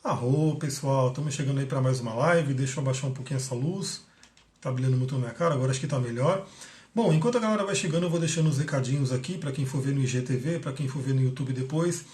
Arro, pessoal, estamos chegando aí para mais uma live. Deixa eu abaixar um pouquinho essa luz. Tá brilhando muito na minha cara, agora acho que tá melhor. Bom, enquanto a galera vai chegando, eu vou deixando os recadinhos aqui para quem for ver no IGTV, para quem for ver no YouTube depois.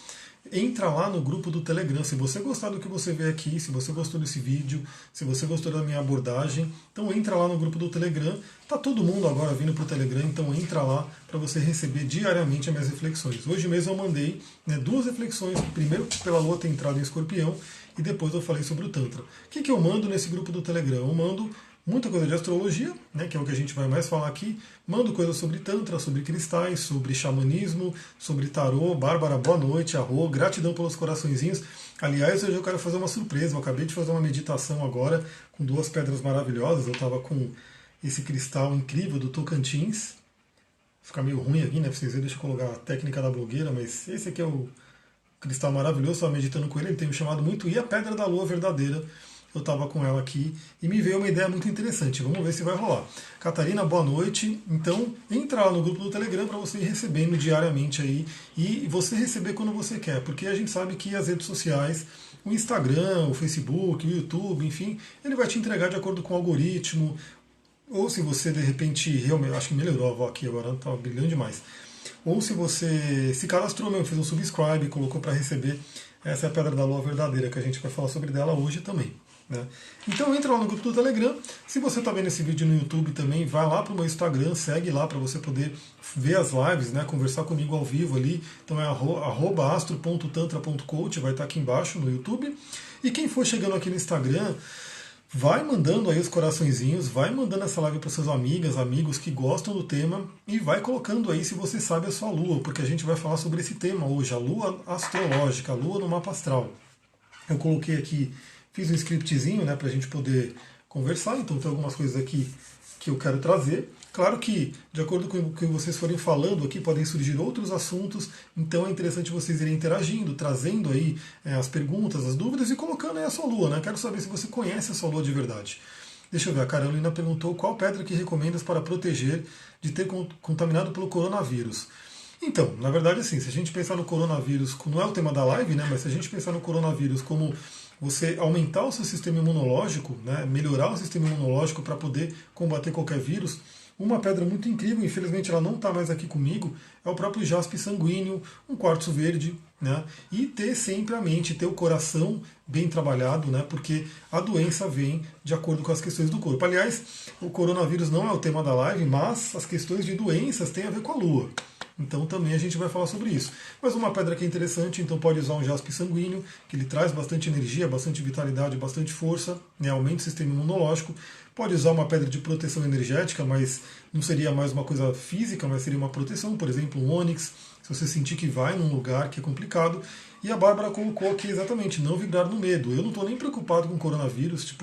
Entra lá no grupo do Telegram. Se você gostar do que você vê aqui, se você gostou desse vídeo, se você gostou da minha abordagem, então entra lá no grupo do Telegram. Tá todo mundo agora vindo para o Telegram, então entra lá para você receber diariamente as minhas reflexões. Hoje mesmo eu mandei duas reflexões, primeiro pela Lua ter entrado em Escorpião e depois eu falei sobre o Tantra. O que eu mando nesse grupo do Telegram? Eu mando muita coisa de astrologia, que é o que a gente vai mais falar aqui. Mando coisas sobre Tantra, sobre cristais, sobre xamanismo, sobre tarô. Bárbara, boa noite, arro, gratidão pelos coraçõezinhos. Aliás, hoje eu quero fazer uma surpresa. Eu acabei de fazer uma meditação agora com duas pedras maravilhosas. Eu estava com esse cristal incrível do Tocantins. Fica meio ruim aqui, né? Pra vocês verem, deixa eu colocar a técnica da blogueira, mas esse aqui é o cristal maravilhoso. Estava meditando com ele, ele tem me chamado muito. E a pedra da lua verdadeira. Eu estava com ela aqui e me veio uma ideia muito interessante. Vamos ver se vai rolar. Catarina, boa noite. Então, entra lá no grupo do Telegram para você ir recebendo diariamente aí e você receber quando você quer, porque a gente sabe que as redes sociais, o Instagram, o Facebook, o YouTube, enfim, ele vai te entregar de acordo com o algoritmo. Ou se você de repente realmente, acho que melhorou a voz aqui agora, está brilhando demais. Ou se você se cadastrou mesmo, fez um subscribe, colocou para receber. Essa é a Pedra da Lua verdadeira, que a gente vai falar sobre dela hoje também. Então entra lá no grupo do Telegram. Se você está vendo esse vídeo no YouTube também, vai lá para o meu Instagram, segue lá para você poder ver as lives, conversar comigo ao vivo ali. Então é @astro.tantra.coach, vai estar aqui embaixo no YouTube. E quem for chegando aqui no Instagram, vai mandando aí os coraçõezinhos, vai mandando essa live para suas amigas, amigos que gostam do tema e vai colocando aí se você sabe a sua lua, porque a gente vai falar sobre esse tema hoje, a lua astrológica, a lua no mapa astral. Eu coloquei aqui, fiz um scriptzinho para a gente poder conversar, então tem algumas coisas aqui que eu quero trazer. Claro que, de acordo com o que vocês forem falando aqui, podem surgir outros assuntos, então é interessante vocês irem interagindo, trazendo aí as perguntas, as dúvidas e colocando aí a sua lua. Quero saber se você conhece a sua lua de verdade. Deixa eu ver, a Carolina perguntou qual pedra que recomendas para proteger de ter contaminado pelo coronavírus. Então, na verdade, assim, se a gente pensar no coronavírus, não é o tema da live, mas se a gente pensar no coronavírus como você aumentar o seu sistema imunológico, melhorar o sistema imunológico para poder combater qualquer vírus, uma pedra muito incrível, infelizmente ela não está mais aqui comigo, é o próprio jaspe sanguíneo, um quartzo verde, e ter sempre a mente, ter o coração bem trabalhado, porque a doença vem de acordo com as questões do corpo. Aliás, o coronavírus não é o tema da live, mas as questões de doenças têm a ver com a Lua. Então também a gente vai falar sobre isso. Mas uma pedra que é interessante, então pode usar um jaspe sanguíneo, que ele traz bastante energia, bastante vitalidade, bastante força, aumenta o sistema imunológico. Pode usar uma pedra de proteção energética, mas não seria mais uma coisa física, mas seria uma proteção, por exemplo, um ônix, se você sentir que vai num lugar que é complicado. E a Bárbara colocou aqui exatamente, não vibrar no medo. Eu não estou nem preocupado com o coronavírus,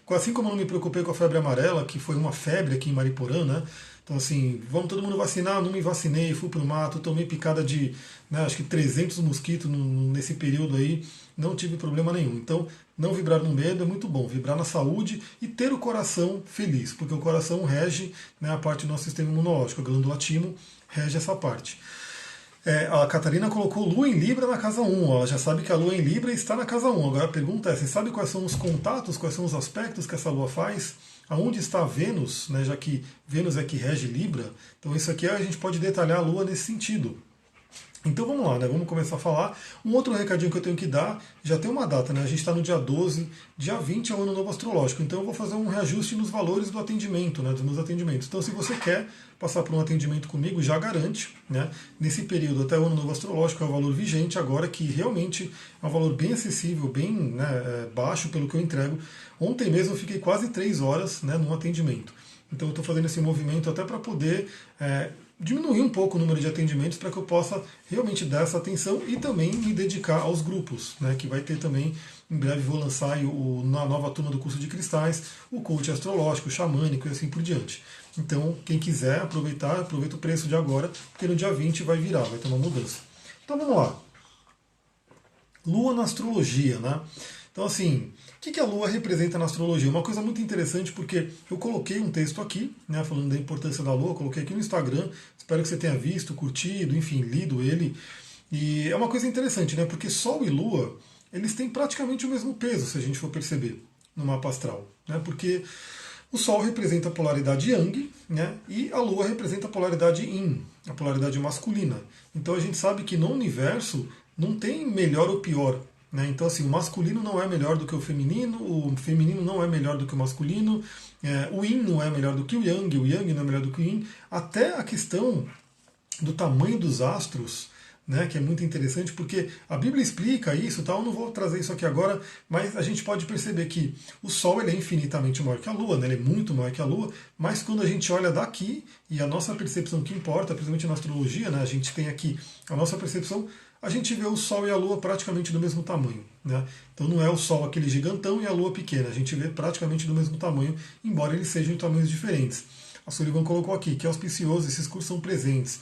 assim como eu não me preocupei com a febre amarela, que foi uma febre aqui em Mariporã, Então, assim, vamos todo mundo vacinar, não me vacinei, fui pro mato, tomei picada de, acho que 300 mosquitos nesse período aí, não tive problema nenhum. Então, não vibrar no medo é muito bom, vibrar na saúde e ter o coração feliz, porque o coração rege a parte do nosso sistema imunológico, a glândula timo rege essa parte. A Catarina colocou Lua em Libra na casa 1, ela já sabe que a Lua em Libra está na casa 1. Agora a pergunta é, você sabe quais são os contatos, quais são os aspectos que essa Lua faz? Aonde está Vênus, já que Vênus é que rege Libra, então isso aqui a gente pode detalhar a Lua nesse sentido. Então vamos lá, vamos começar a falar. Um outro recadinho que eu tenho que dar, já tem uma data, a gente está no dia 12, dia 20 é o Ano Novo Astrológico, então eu vou fazer um reajuste nos valores do atendimento, dos meus atendimentos. Então se você quer passar por um atendimento comigo, já garante, nesse período até o Ano Novo Astrológico é o valor vigente agora, que realmente é um valor bem acessível, bem baixo pelo que eu entrego. Ontem mesmo eu fiquei quase 3 horas num atendimento. Então eu estou fazendo esse movimento até para poder diminuir um pouco o número de atendimentos para que eu possa realmente dar essa atenção e também me dedicar aos grupos, que vai ter também, em breve vou lançar na nova turma do curso de cristais, o coach astrológico, o xamânico e assim por diante. Então, quem quiser aproveitar, aproveita o preço de agora, porque no dia 20 vai virar, vai ter uma mudança. Então vamos lá. Lua na astrologia, Então, assim, o que a Lua representa na astrologia? Uma coisa muito interessante, porque eu coloquei um texto aqui, falando da importância da Lua, coloquei aqui no Instagram, espero que você tenha visto, curtido, enfim, lido ele. E é uma coisa interessante, porque Sol e Lua, eles têm praticamente o mesmo peso, se a gente for perceber, no mapa astral. Né? Porque o Sol representa a polaridade Yang, né? E a Lua representa a polaridade Yin, a polaridade masculina. Então a gente sabe que no universo não tem melhor ou pior. Né? Então assim, o masculino não é melhor do que o feminino não é melhor do que o masculino, o Yin não é melhor do que o Yang não é melhor do que o Yin. Até a questão do tamanho dos astros, né, que é muito interessante, porque a Bíblia explica isso, tá? Eu não vou trazer isso aqui agora, mas a gente pode perceber que o Sol ele é infinitamente maior que a Lua, né, ele é muito maior que a Lua, mas quando a gente olha daqui, e a nossa percepção que importa, principalmente na astrologia, né, a gente tem aqui a nossa percepção, a gente vê o Sol e a Lua praticamente do mesmo tamanho. Né? Então não é o Sol aquele gigantão e a Lua pequena, a gente vê praticamente do mesmo tamanho, embora eles sejam em tamanhos diferentes. A Sullivan colocou aqui que é auspicioso, esses cursos são presentes.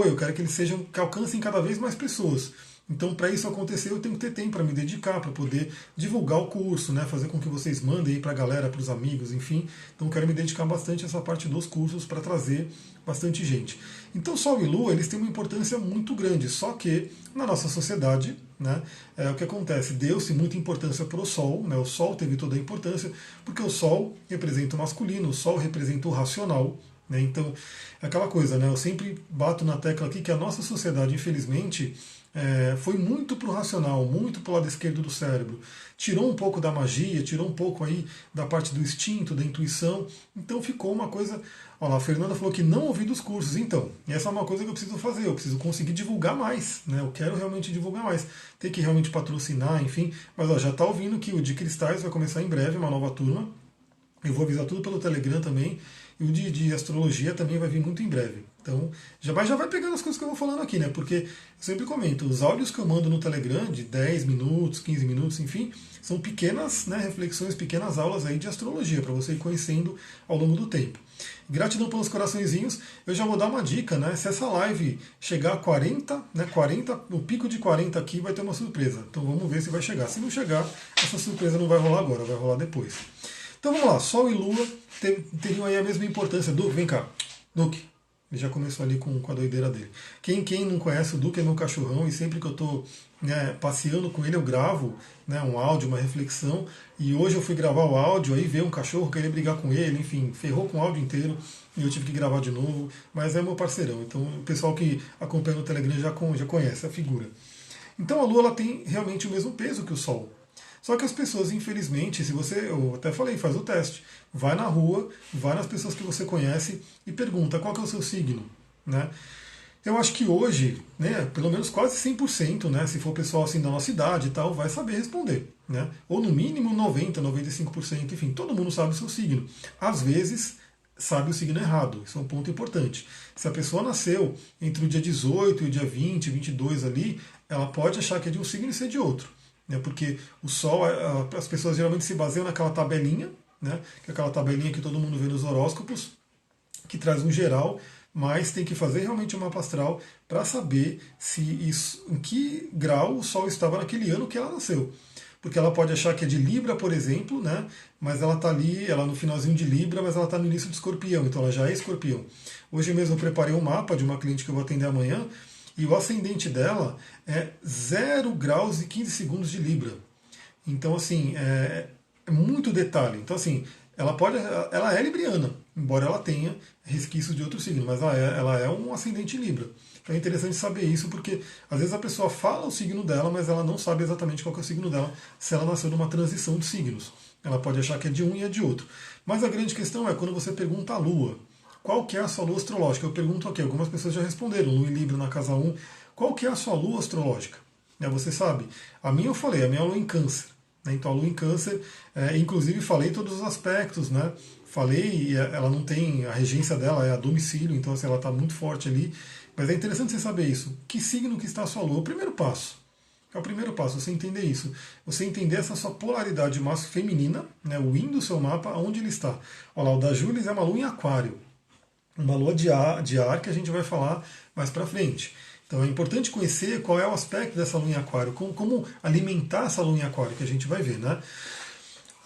Eu quero que eles que alcancem cada vez mais pessoas. Então, para isso acontecer, eu tenho que ter tempo para me dedicar, para poder divulgar o curso, né? Fazer com que vocês mandem aí para a galera, para os amigos, enfim. Então, eu quero me dedicar bastante a essa parte dos cursos para trazer bastante gente. Então, Sol e Lua, eles têm uma importância muito grande, só que na nossa sociedade, né, o que acontece? Deu-se muita importância para o Sol, né? O Sol teve toda a importância, porque o Sol representa o masculino, o Sol representa o racional. Né? Então, é aquela coisa, né? Eu sempre bato na tecla aqui que a nossa sociedade, infelizmente, foi muito para o racional, muito para o lado esquerdo do cérebro. Tirou um pouco da magia, tirou um pouco aí da parte do instinto, da intuição. Então ficou uma coisa. Olha lá, a Fernanda falou que não ouvi dos cursos. Então, essa é uma coisa que eu preciso fazer. Eu preciso conseguir divulgar mais. Né? Eu quero realmente divulgar mais. Ter que realmente patrocinar, enfim. Mas já está ouvindo que o de Cristais vai começar em breve, uma nova turma. Eu vou avisar tudo pelo Telegram também. E o de astrologia também vai vir muito em breve. Então, já vai pegando as coisas que eu vou falando aqui, né? Porque eu sempre comento, os áudios que eu mando no Telegram, de 10 minutos, 15 minutos, enfim, são pequenas, né, reflexões, pequenas aulas aí de astrologia, para você ir conhecendo ao longo do tempo. Gratidão pelos coraçõezinhos. Eu já vou dar uma dica, né? Se essa live chegar a 40, né? 40, o pico de 40 aqui vai ter uma surpresa. Então vamos ver se vai chegar. Se não chegar, essa surpresa não vai rolar agora, vai rolar depois. Então vamos lá, Sol e Lua teriam aí a mesma importância. Duque, vem cá. Duque, ele já começou ali com a doideira dele. Quem não conhece, o Duque é meu cachorrão e sempre que eu estou passeando com ele eu gravo, né, um áudio, uma reflexão. E hoje eu fui gravar o áudio, aí veio um cachorro, queria brigar com ele, enfim, ferrou com o áudio inteiro e eu tive que gravar de novo. Mas é meu parceirão, então o pessoal que acompanha no Telegram já conhece a figura. Então a Lua ela tem realmente o mesmo peso que o Sol. Só que as pessoas, infelizmente, se você, eu até falei, faz o teste, vai na rua, vai nas pessoas que você conhece e pergunta qual que é o seu signo. Né? Eu acho que hoje, né, pelo menos quase 100%, né, se for pessoal assim da nossa idade e tal, vai saber responder. Né? Ou no mínimo 90%, 95%, enfim, todo mundo sabe o seu signo. Às vezes, sabe o signo errado, isso é um ponto importante. Se a pessoa nasceu entre o dia 18 e o dia 20, 22 ali, ela pode achar que é de um signo e ser de outro. Porque o Sol, as pessoas geralmente se baseiam naquela tabelinha, né, que é aquela tabelinha que todo mundo vê nos horóscopos, que traz um geral, mas tem que fazer realmente um mapa astral para saber em que grau o Sol estava naquele ano que ela nasceu. Porque ela pode achar que é de Libra, por exemplo, né, mas ela está ali, ela no finalzinho de Libra, mas ela está no início de Escorpião, então ela já é Escorpião. Hoje mesmo eu preparei um mapa de uma cliente que eu vou atender amanhã, e o ascendente dela é 0 graus e 15 segundos de Libra. Então, assim, é muito detalhe. Então, assim, ela é libriana, embora ela tenha resquícios de outro signo, mas ela é um ascendente Libra. Então é interessante saber isso, porque às vezes a pessoa fala o signo dela, mas ela não sabe exatamente qual que é o signo dela, se ela nasceu numa transição de signos. Ela pode achar que é de um e é de outro. Mas a grande questão é quando você pergunta a Lua, qual que é a sua lua astrológica? Eu pergunto aqui, algumas pessoas já responderam, Lua em Libra na casa 1. Qual que é a sua lua astrológica? Você sabe, a minha eu falei, a minha é a lua em Câncer. Então a lua em Câncer, inclusive falei todos os aspectos, né? Falei, ela não tem, a regência dela é a domicílio, então assim, ela está muito forte ali. Mas é interessante você saber isso. Que signo que está a sua lua? O primeiro passo. É o primeiro passo, você entender isso. Você entender essa sua polaridade mais feminina, né, o yin do seu mapa, onde ele está. Olha lá, o da Júlia é uma lua em Aquário. Uma lua de ar que a gente vai falar mais para frente. Então é importante conhecer qual é o aspecto dessa lua em Aquário, como alimentar essa lua em Aquário, que a gente vai ver. Né?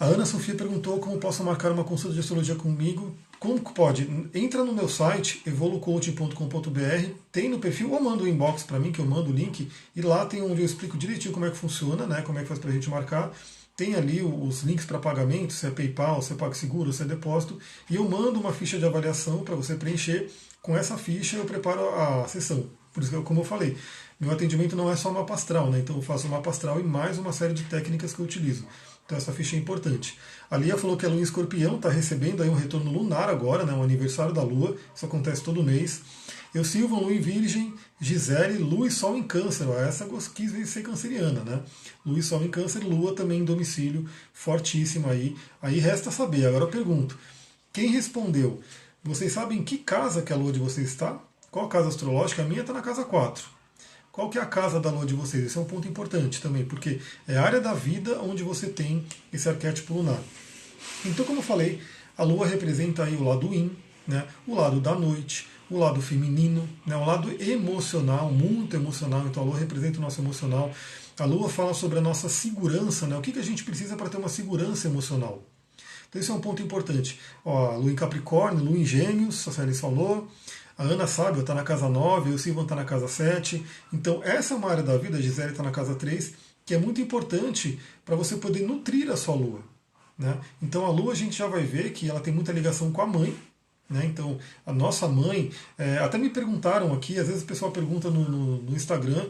A Ana Sofia perguntou como posso marcar uma consulta de astrologia comigo Como que pode? Entra no meu site, evolucoaching.com.br, tem no perfil, ou manda um inbox para mim, que eu mando o link, e lá tem onde eu explico direitinho como é que funciona, né, como é que faz para a gente marcar. Tem ali os links para pagamento, se é PayPal, se é PagSeguro, se é depósito, e eu mando uma ficha de avaliação para você preencher. Com essa ficha eu preparo a sessão. Por isso que, como eu falei, meu atendimento não é só mapa astral, né? Então eu faço mapa astral e mais uma série de técnicas que eu utilizo. Então essa ficha é importante. A Lia falou que a Lua em Escorpião está recebendo aí um retorno lunar agora, né? Um aniversário da Lua. Isso acontece todo mês. Eu Silva, Lua em Virgem, Gisele, Lua e Sol em Câncer. Ó, essa quis ser canceriana, né? Lua e Sol em Câncer, Lua também em domicílio, fortíssima aí. Aí resta saber. Agora eu pergunto, quem respondeu? Vocês sabem em que casa que a Lua de vocês está? Qual casa astrológica? A minha está na casa 4. Qual que é a casa da Lua de vocês? Esse é um ponto importante também, porque é a área da vida onde você tem esse arquétipo lunar. Então, como eu falei, a Lua representa aí o lado yin, né? O lado da noite, o lado feminino, né? O lado emocional, muito emocional. Então a Lua representa o nosso emocional. A Lua fala sobre a nossa segurança, né? O que a gente precisa para ter uma segurança emocional. Então esse é um ponto importante. Ó, a Lua em Capricórnio, Lua em Gêmeos, a Célia falou. A Ana Sábio está na casa 9, o Silvan está na casa 7. Então essa é uma área da vida, a Gisele está na casa 3, que é muito importante para você poder nutrir a sua Lua. Né? Então a Lua a gente já vai ver que ela tem muita ligação com a mãe. Né? Então a nossa mãe, até me perguntaram aqui, às vezes o pessoal pergunta no Instagram,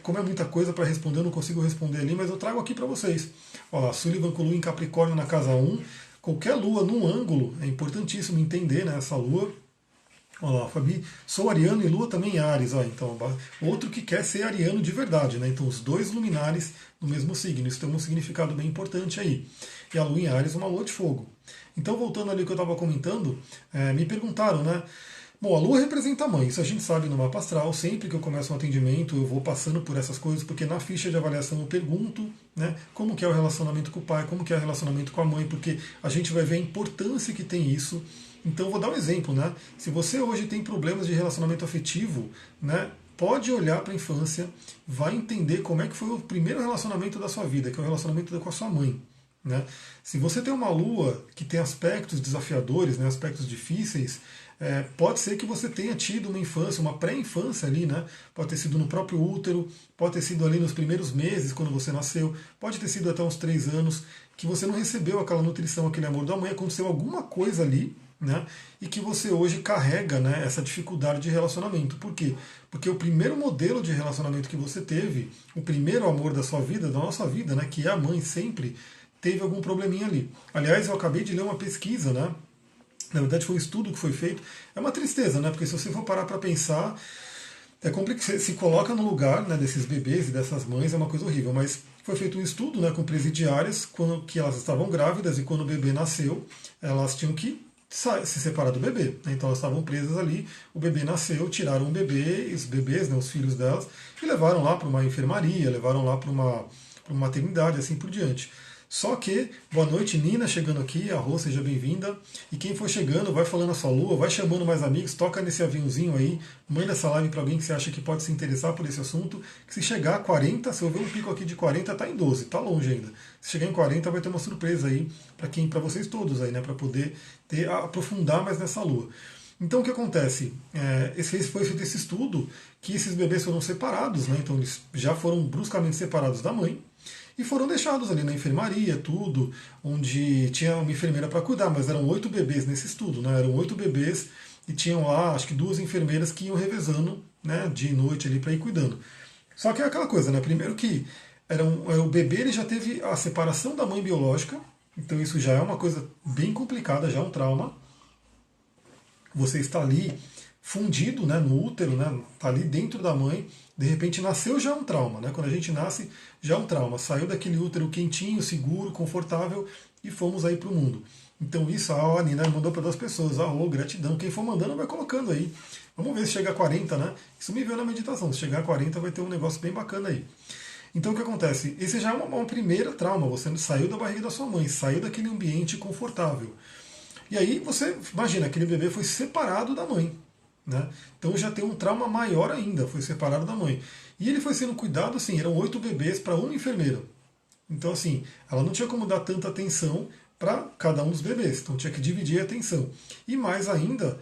como é muita coisa para responder, eu não consigo responder ali, mas eu trago aqui para vocês. Olha lá, Sullivan com Lua em Capricórnio na casa 1, qualquer Lua num ângulo, é importantíssimo entender, né, essa Lua. Olha lá, Fabi, sou ariano e Lua também em Áries. Ó, então, outro que quer ser ariano de verdade, né? Então, os dois luminares no mesmo signo. Isso tem um significado bem importante aí. E a Lua em Áries é uma Lua de fogo. Então, voltando ali ao que eu estava comentando, me perguntaram, né? Bom, a Lua representa a mãe, isso a gente sabe no mapa astral. Sempre que eu começo um atendimento, eu vou passando por essas coisas, porque na ficha de avaliação eu pergunto, né, como que é o relacionamento com o pai, como que é o relacionamento com a mãe, porque a gente vai ver a importância que tem isso. Então, vou dar um exemplo, né? Se você hoje tem problemas de relacionamento afetivo, né, pode olhar para a infância, vai entender como é que foi o primeiro relacionamento da sua vida, que é o relacionamento com a sua mãe. Né? Se você tem uma Lua que tem aspectos desafiadores, né, aspectos difíceis, pode ser que você tenha tido uma infância, uma pré-infância ali, né? Pode ter sido no próprio útero, pode ter sido ali nos primeiros meses, quando você nasceu, pode ter sido até uns 3 anos, que você não recebeu aquela nutrição, aquele amor da mãe, aconteceu alguma coisa ali, né? E que você hoje carrega, né, essa dificuldade de relacionamento. Por quê? Porque o primeiro modelo de relacionamento que você teve, o primeiro amor da sua vida, da nossa vida, né, que é a mãe sempre, teve algum probleminha ali. Aliás, eu acabei de ler uma pesquisa, né? Na verdade foi um estudo que foi feito. É uma tristeza, né? Porque se você for parar para pensar, é complicado, você se coloca no lugar, né, desses bebês e dessas mães, é uma coisa horrível. Mas foi feito um estudo, né, com presidiárias, que elas estavam grávidas e quando o bebê nasceu, elas tinham que se separar do bebê. Né? Então elas estavam presas ali, o bebê nasceu, tiraram o bebê, os bebês, né, os filhos delas, e levaram lá para uma enfermaria, levaram lá para uma maternidade, assim por diante. Só que, boa noite Nina, chegando aqui, a Rô, seja bem-vinda. E quem for chegando, vai falando a sua Lua, vai chamando mais amigos, toca nesse aviãozinho aí, manda essa live para alguém que você acha que pode se interessar por esse assunto. Que se chegar a 40, se eu ver um pico aqui de 40, tá em 12, tá longe ainda. Se chegar em 40, vai ter uma surpresa aí para vocês todos aí, né, para poder aprofundar mais nessa Lua. Então o que acontece? Foi feito esse estudo que esses bebês foram separados, né? Então eles já foram bruscamente separados da mãe. E foram deixados ali na enfermaria, tudo, onde tinha uma enfermeira para cuidar, mas eram 8 bebês nesse estudo, né? Eram 8 bebês e tinham lá, acho que 2 enfermeiras que iam revezando, né, de noite ali para ir cuidando. Só que é aquela coisa, né? Primeiro que o bebê ele já teve a separação da mãe biológica, então isso já é uma coisa bem complicada, já é um trauma. Você está ali fundido, né, no útero, né, tá ali dentro da mãe, de repente nasceu já é um trauma, né? Quando a gente nasce já é um trauma, saiu daquele útero quentinho, seguro, confortável e fomos aí para o mundo. Então isso a Nina mandou para 2 pessoas, gratidão, quem for mandando vai colocando aí. Vamos ver se chega a 40, né? Isso me veio na meditação, se chegar a 40 vai ter um negócio bem bacana aí. Então o que acontece? Esse já é uma primeira trauma, você saiu da barriga da sua mãe, saiu daquele ambiente confortável. E aí você imagina, aquele bebê foi separado da mãe. Né? Então já tem um trauma maior ainda, foi separado da mãe. E ele foi sendo cuidado, assim, eram 8 bebês para uma enfermeira. Então, assim, ela não tinha como dar tanta atenção, para cada um dos bebês. Então tinha que dividir a atenção. E mais ainda,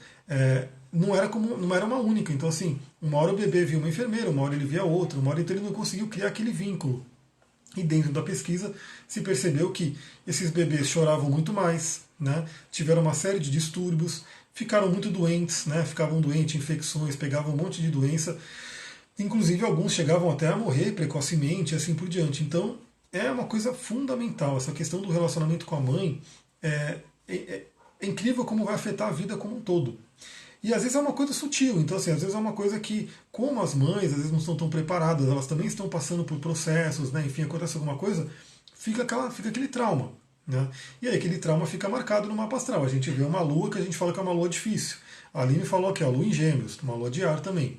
não era uma única. Então, assim, uma hora o bebê via uma enfermeira, uma hora ele via outra, uma hora então ele não conseguiu criar aquele vínculo. E dentro da pesquisa se percebeu que esses bebês choravam muito mais, né? Tiveram uma série de distúrbios, ficaram muito doentes, né? Ficavam doentes, infecções, pegavam um monte de doença. Inclusive alguns chegavam até a morrer precocemente e assim por diante. Então é uma coisa fundamental. Essa questão do relacionamento com a mãe é incrível como vai afetar a vida como um todo. E às vezes é uma coisa sutil, então assim, às vezes é uma coisa que, como as mães às vezes não estão tão preparadas, elas também estão passando por processos, né? Enfim, acontece alguma coisa, fica aquele trauma. Né? E aí aquele trauma fica marcado no mapa astral. A gente vê uma lua que a gente fala que é uma lua difícil. A Aline falou aqui, a lua em gêmeos, uma lua de ar também.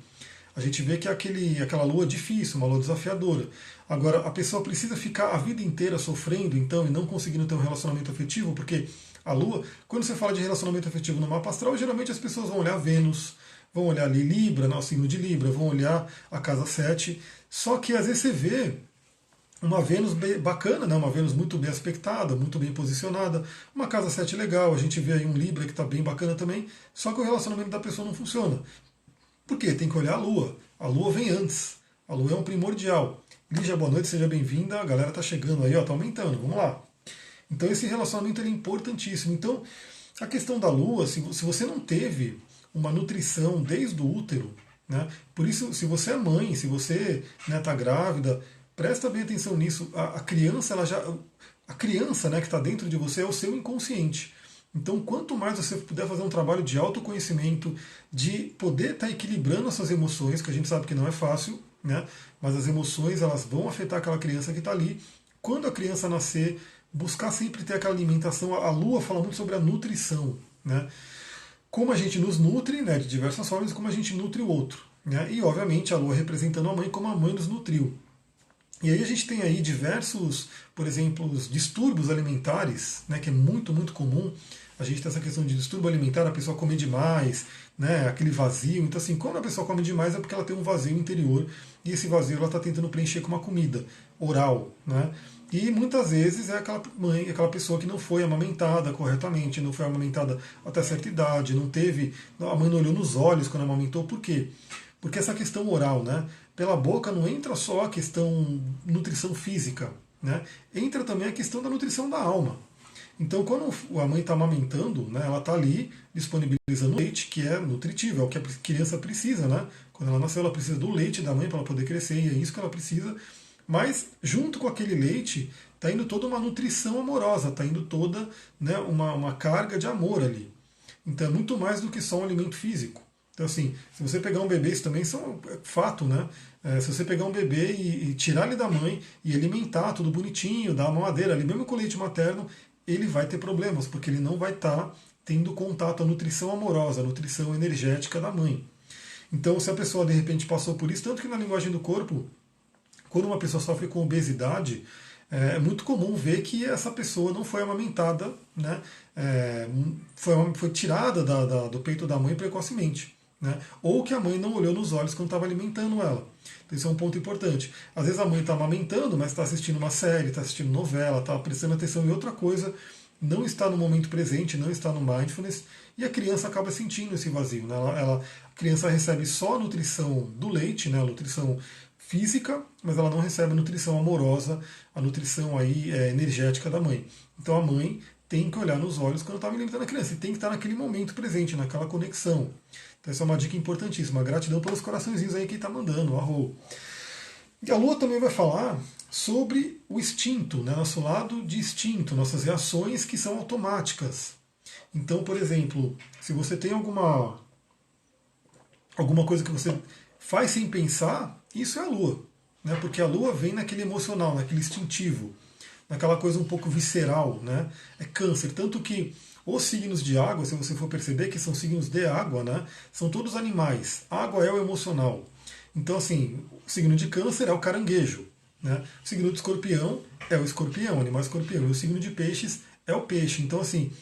A gente vê que é aquela lua difícil, uma lua desafiadora. Agora, a pessoa precisa ficar a vida inteira sofrendo, então, e não conseguindo ter um relacionamento afetivo, porque a lua, quando você fala de relacionamento afetivo no mapa astral, geralmente as pessoas vão olhar Vênus, vão olhar ali Libra, né, o signo de Libra, vão olhar a casa 7. Só que às vezes você vê uma Vênus bacana, né? Uma Vênus muito bem aspectada, muito bem posicionada, uma casa 7 legal, a gente vê aí um Libra que está bem bacana também, só que o relacionamento da pessoa não funciona. Por quê? Tem que olhar a Lua. A Lua vem antes. A Lua é um primordial. Lígia, boa noite, seja bem-vinda. A galera tá chegando aí, ó, tá aumentando. Vamos lá. Então esse relacionamento é importantíssimo. Então a questão da Lua, se você não teve uma nutrição desde o útero, né? Por isso, se você é mãe, se você está grávida, presta bem atenção nisso. A criança, a criança, né, que está dentro de você é o seu inconsciente. Então, quanto mais você puder fazer um trabalho de autoconhecimento, de poder estar equilibrando as suas emoções, que a gente sabe que não é fácil, né? Mas as emoções elas vão afetar aquela criança que está ali. Quando a criança nascer, buscar sempre ter aquela alimentação. A Lua fala muito sobre a nutrição, né? Como a gente nos nutre, né, de diversas formas, como a gente nutre o outro. Né? E, obviamente, a Lua representando a mãe, como a mãe nos nutriu. E aí a gente tem aí diversos, por exemplo, distúrbios alimentares, né, que é muito, muito comum. A gente tem essa questão de distúrbio alimentar, a pessoa comer demais, né, aquele vazio. Então, assim, quando a pessoa come demais é porque ela tem um vazio interior e esse vazio ela está tentando preencher com uma comida oral, né? E muitas vezes é aquela mãe, aquela pessoa que não foi amamentada corretamente, não foi amamentada até certa idade, não teve, a mãe não olhou nos olhos quando amamentou. Por quê? Porque essa questão oral, né? Pela boca não entra só a questão nutrição física, né? Entra também a questão da nutrição da alma. Então, quando a mãe está amamentando, né, ela está ali disponibilizando leite, que é nutritivo, é o que a criança precisa, né? Quando ela nasceu, ela precisa do leite da mãe para ela poder crescer, e é isso que ela precisa. Mas, junto com aquele leite, está indo toda uma nutrição amorosa, está indo toda, né, uma carga de amor ali. Então, é muito mais do que só um alimento físico. Então, assim, se você pegar um bebê, isso também é fato, né? Se você pegar um bebê e tirar ele da mãe e alimentar tudo bonitinho, dar uma mamadeira ali, mesmo com leite materno, ele vai ter problemas, porque ele não vai estar tendo contato à nutrição amorosa, à nutrição energética da mãe. Então, se a pessoa de repente passou por isso, tanto que na linguagem do corpo, quando uma pessoa sofre com obesidade, é muito comum ver que essa pessoa não foi amamentada, né? Foi tirada do peito da mãe precocemente. Né? Ou que a mãe não olhou nos olhos quando estava alimentando ela. Então, isso é um ponto importante. Às vezes a mãe está amamentando, mas está assistindo uma série, está assistindo novela, está prestando atenção em outra coisa, não está no momento presente, não está no mindfulness, e a criança acaba sentindo esse vazio. Né? A criança recebe só a nutrição do leite, né? A nutrição física, mas ela não recebe a nutrição amorosa, a nutrição aí, energética da mãe. Então a mãe tem que olhar nos olhos quando está alimentando a criança, e tem que estar naquele momento presente, naquela conexão. Então essa é uma dica importantíssima. Gratidão pelos coraçõezinhos aí que está mandando, arro. E a Lua também vai falar sobre o instinto, né? Nosso lado de instinto, nossas reações que são automáticas. Então, por exemplo, se você tem alguma coisa que você faz sem pensar, isso é a Lua. Né? Porque a Lua vem naquele emocional, naquele instintivo, naquela coisa um pouco visceral. Né? É Câncer. Tanto que os signos de água, se você for perceber que são signos de água, né, são todos animais. Água é o emocional. Então, assim, o signo de Câncer é o caranguejo. Né? O signo de Escorpião é o escorpião, o animal escorpião. E o signo de Peixes é o peixe. Então, assim,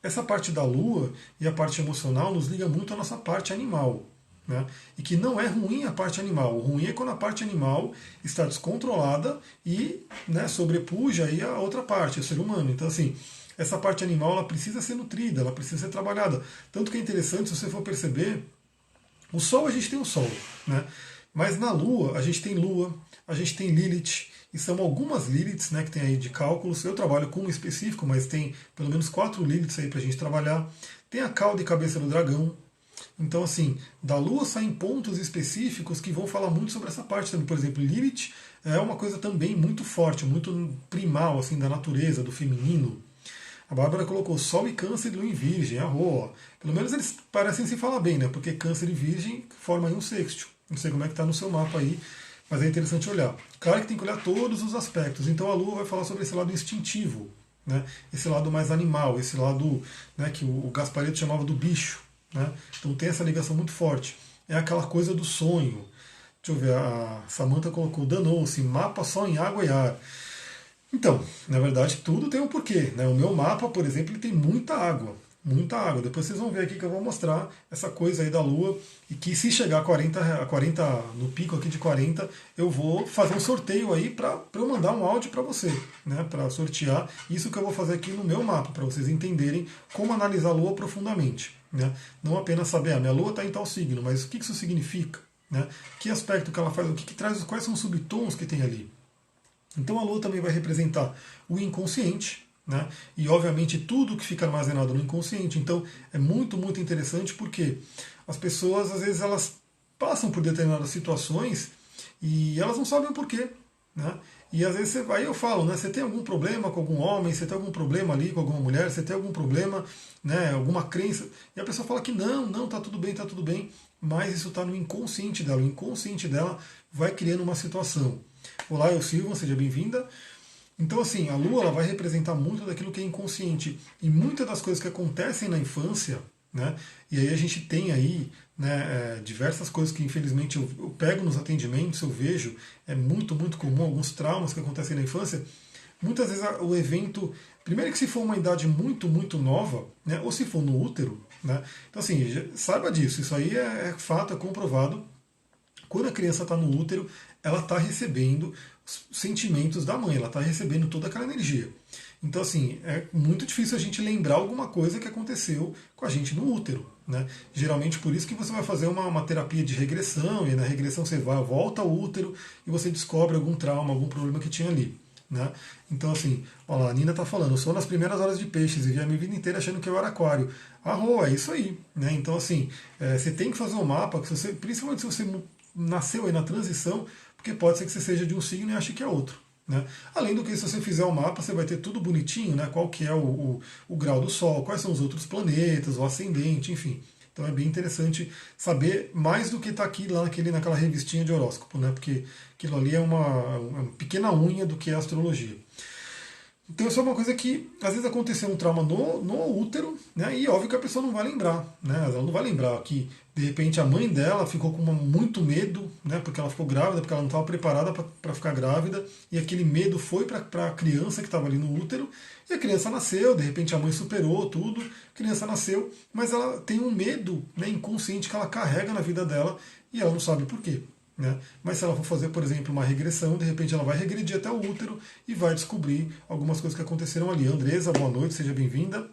essa parte da Lua e a parte emocional nos liga muito à nossa parte animal. né? E que não é ruim a parte animal. O ruim é quando a parte animal está descontrolada e, né, sobrepuja aí a outra parte, o ser humano. Então, assim, essa parte animal ela precisa ser nutrida, ela precisa ser trabalhada. Tanto que é interessante, se você for perceber, o Sol a gente tem o Sol, né? Mas na Lua a gente tem Lilith, e são algumas Liliths, né, que tem aí de cálculos. Eu trabalho com um específico, mas tem pelo menos 4 Liliths aí para a gente trabalhar. Tem a cauda e cabeça do dragão. Então, assim, da Lua saem pontos específicos que vão falar muito sobre essa parte também. Por exemplo, Lilith é uma coisa também muito forte, muito primal, assim, da natureza, do feminino. A Bárbara colocou Sol e Câncer e Lua em Virgem, arroa. Pelo menos eles parecem se falar bem, né? Porque Câncer e Virgem formam aí um sextil. Não sei como é que está no seu mapa aí, mas é interessante olhar. Claro que tem que olhar todos os aspectos. Então a Lua vai falar sobre esse lado instintivo, né? Esse lado mais animal, esse lado, né, que o Gasparetto chamava do bicho, né? Então tem essa ligação muito forte. É aquela coisa do sonho. Deixa eu ver, a Samantha colocou, danou-se, mapa só em água e ar. Então, na verdade, tudo tem um porquê, né? O meu mapa, por exemplo, ele tem muita água. Muita água. Depois vocês vão ver aqui que eu vou mostrar essa coisa aí da Lua. E que se chegar a 40 no pico aqui de 40, eu vou fazer um sorteio aí para eu mandar um áudio para você, né? Para sortear. Isso que eu vou fazer aqui no meu mapa, para vocês entenderem como analisar a Lua profundamente. Né? Não apenas saber, minha Lua está em tal signo, mas o que isso significa? Né? Que aspecto que ela faz, o que traz, quais são os subtons que tem ali. Então a Lua também vai representar o inconsciente, né? E obviamente tudo que fica armazenado no inconsciente. Então é muito, muito interessante porque as pessoas, às vezes, elas passam por determinadas situações e elas não sabem o porquê. Né? E às vezes aí eu falo, né? Você tem algum problema com algum homem, você tem algum problema ali com alguma mulher, você tem algum problema, né? Alguma crença, e a pessoa fala que não, tá tudo bem, mas isso está no inconsciente dela. O inconsciente dela vai criando uma situação. Olá, eu Silva, seja bem-vinda. Então, assim, a Lua ela vai representar muito daquilo que é inconsciente. E muitas das coisas que acontecem na infância, né? E aí a gente tem aí, né, diversas coisas que infelizmente eu pego nos atendimentos, eu vejo, é muito, muito comum, alguns traumas que acontecem na infância. Muitas vezes o evento, primeiro que se for uma idade muito, muito nova, né, ou se for no útero, né? Então, assim, saiba disso, isso aí é fato, é comprovado. Quando a criança está no útero, ela está recebendo os sentimentos da mãe, ela está recebendo toda aquela energia. Então, assim, é muito difícil a gente lembrar alguma coisa que aconteceu com a gente no útero. Né? Geralmente por isso que você vai fazer uma terapia de regressão, e na regressão você volta ao útero e você descobre algum trauma, algum problema que tinha ali. Né? Então, assim, olha lá, a Nina está falando, eu sou nas primeiras horas de peixes, vivi a minha vida inteira achando que eu era aquário. É isso aí. Né? Então, assim, você tem que fazer um mapa, que você, principalmente se você nasceu aí na transição, porque pode ser que você seja de um signo e ache que é outro. Né? Além do que, se você fizer o mapa, você vai ter tudo bonitinho, né? Qual que é o grau do Sol, quais são os outros planetas, o ascendente, enfim. Então é bem interessante saber mais do que está aqui lá naquela revistinha de horóscopo, né? Porque aquilo ali é uma pequena unha do que é a astrologia. Então isso é uma coisa que às vezes aconteceu um trauma no útero, né? E óbvio que a pessoa não vai lembrar, né? Ela não vai lembrar que de repente a mãe dela ficou com muito medo, né? Porque ela ficou grávida, porque ela não estava preparada para ficar grávida, e aquele medo foi para a criança que estava ali no útero, e a criança nasceu, de repente a mãe superou tudo, a criança nasceu, mas ela tem um medo, né, inconsciente que ela carrega na vida dela e ela não sabe por quê. Né? Mas se ela for fazer, por exemplo, uma regressão, de repente ela vai regredir até o útero e vai descobrir algumas coisas que aconteceram ali. Andresa, boa noite, seja bem-vinda.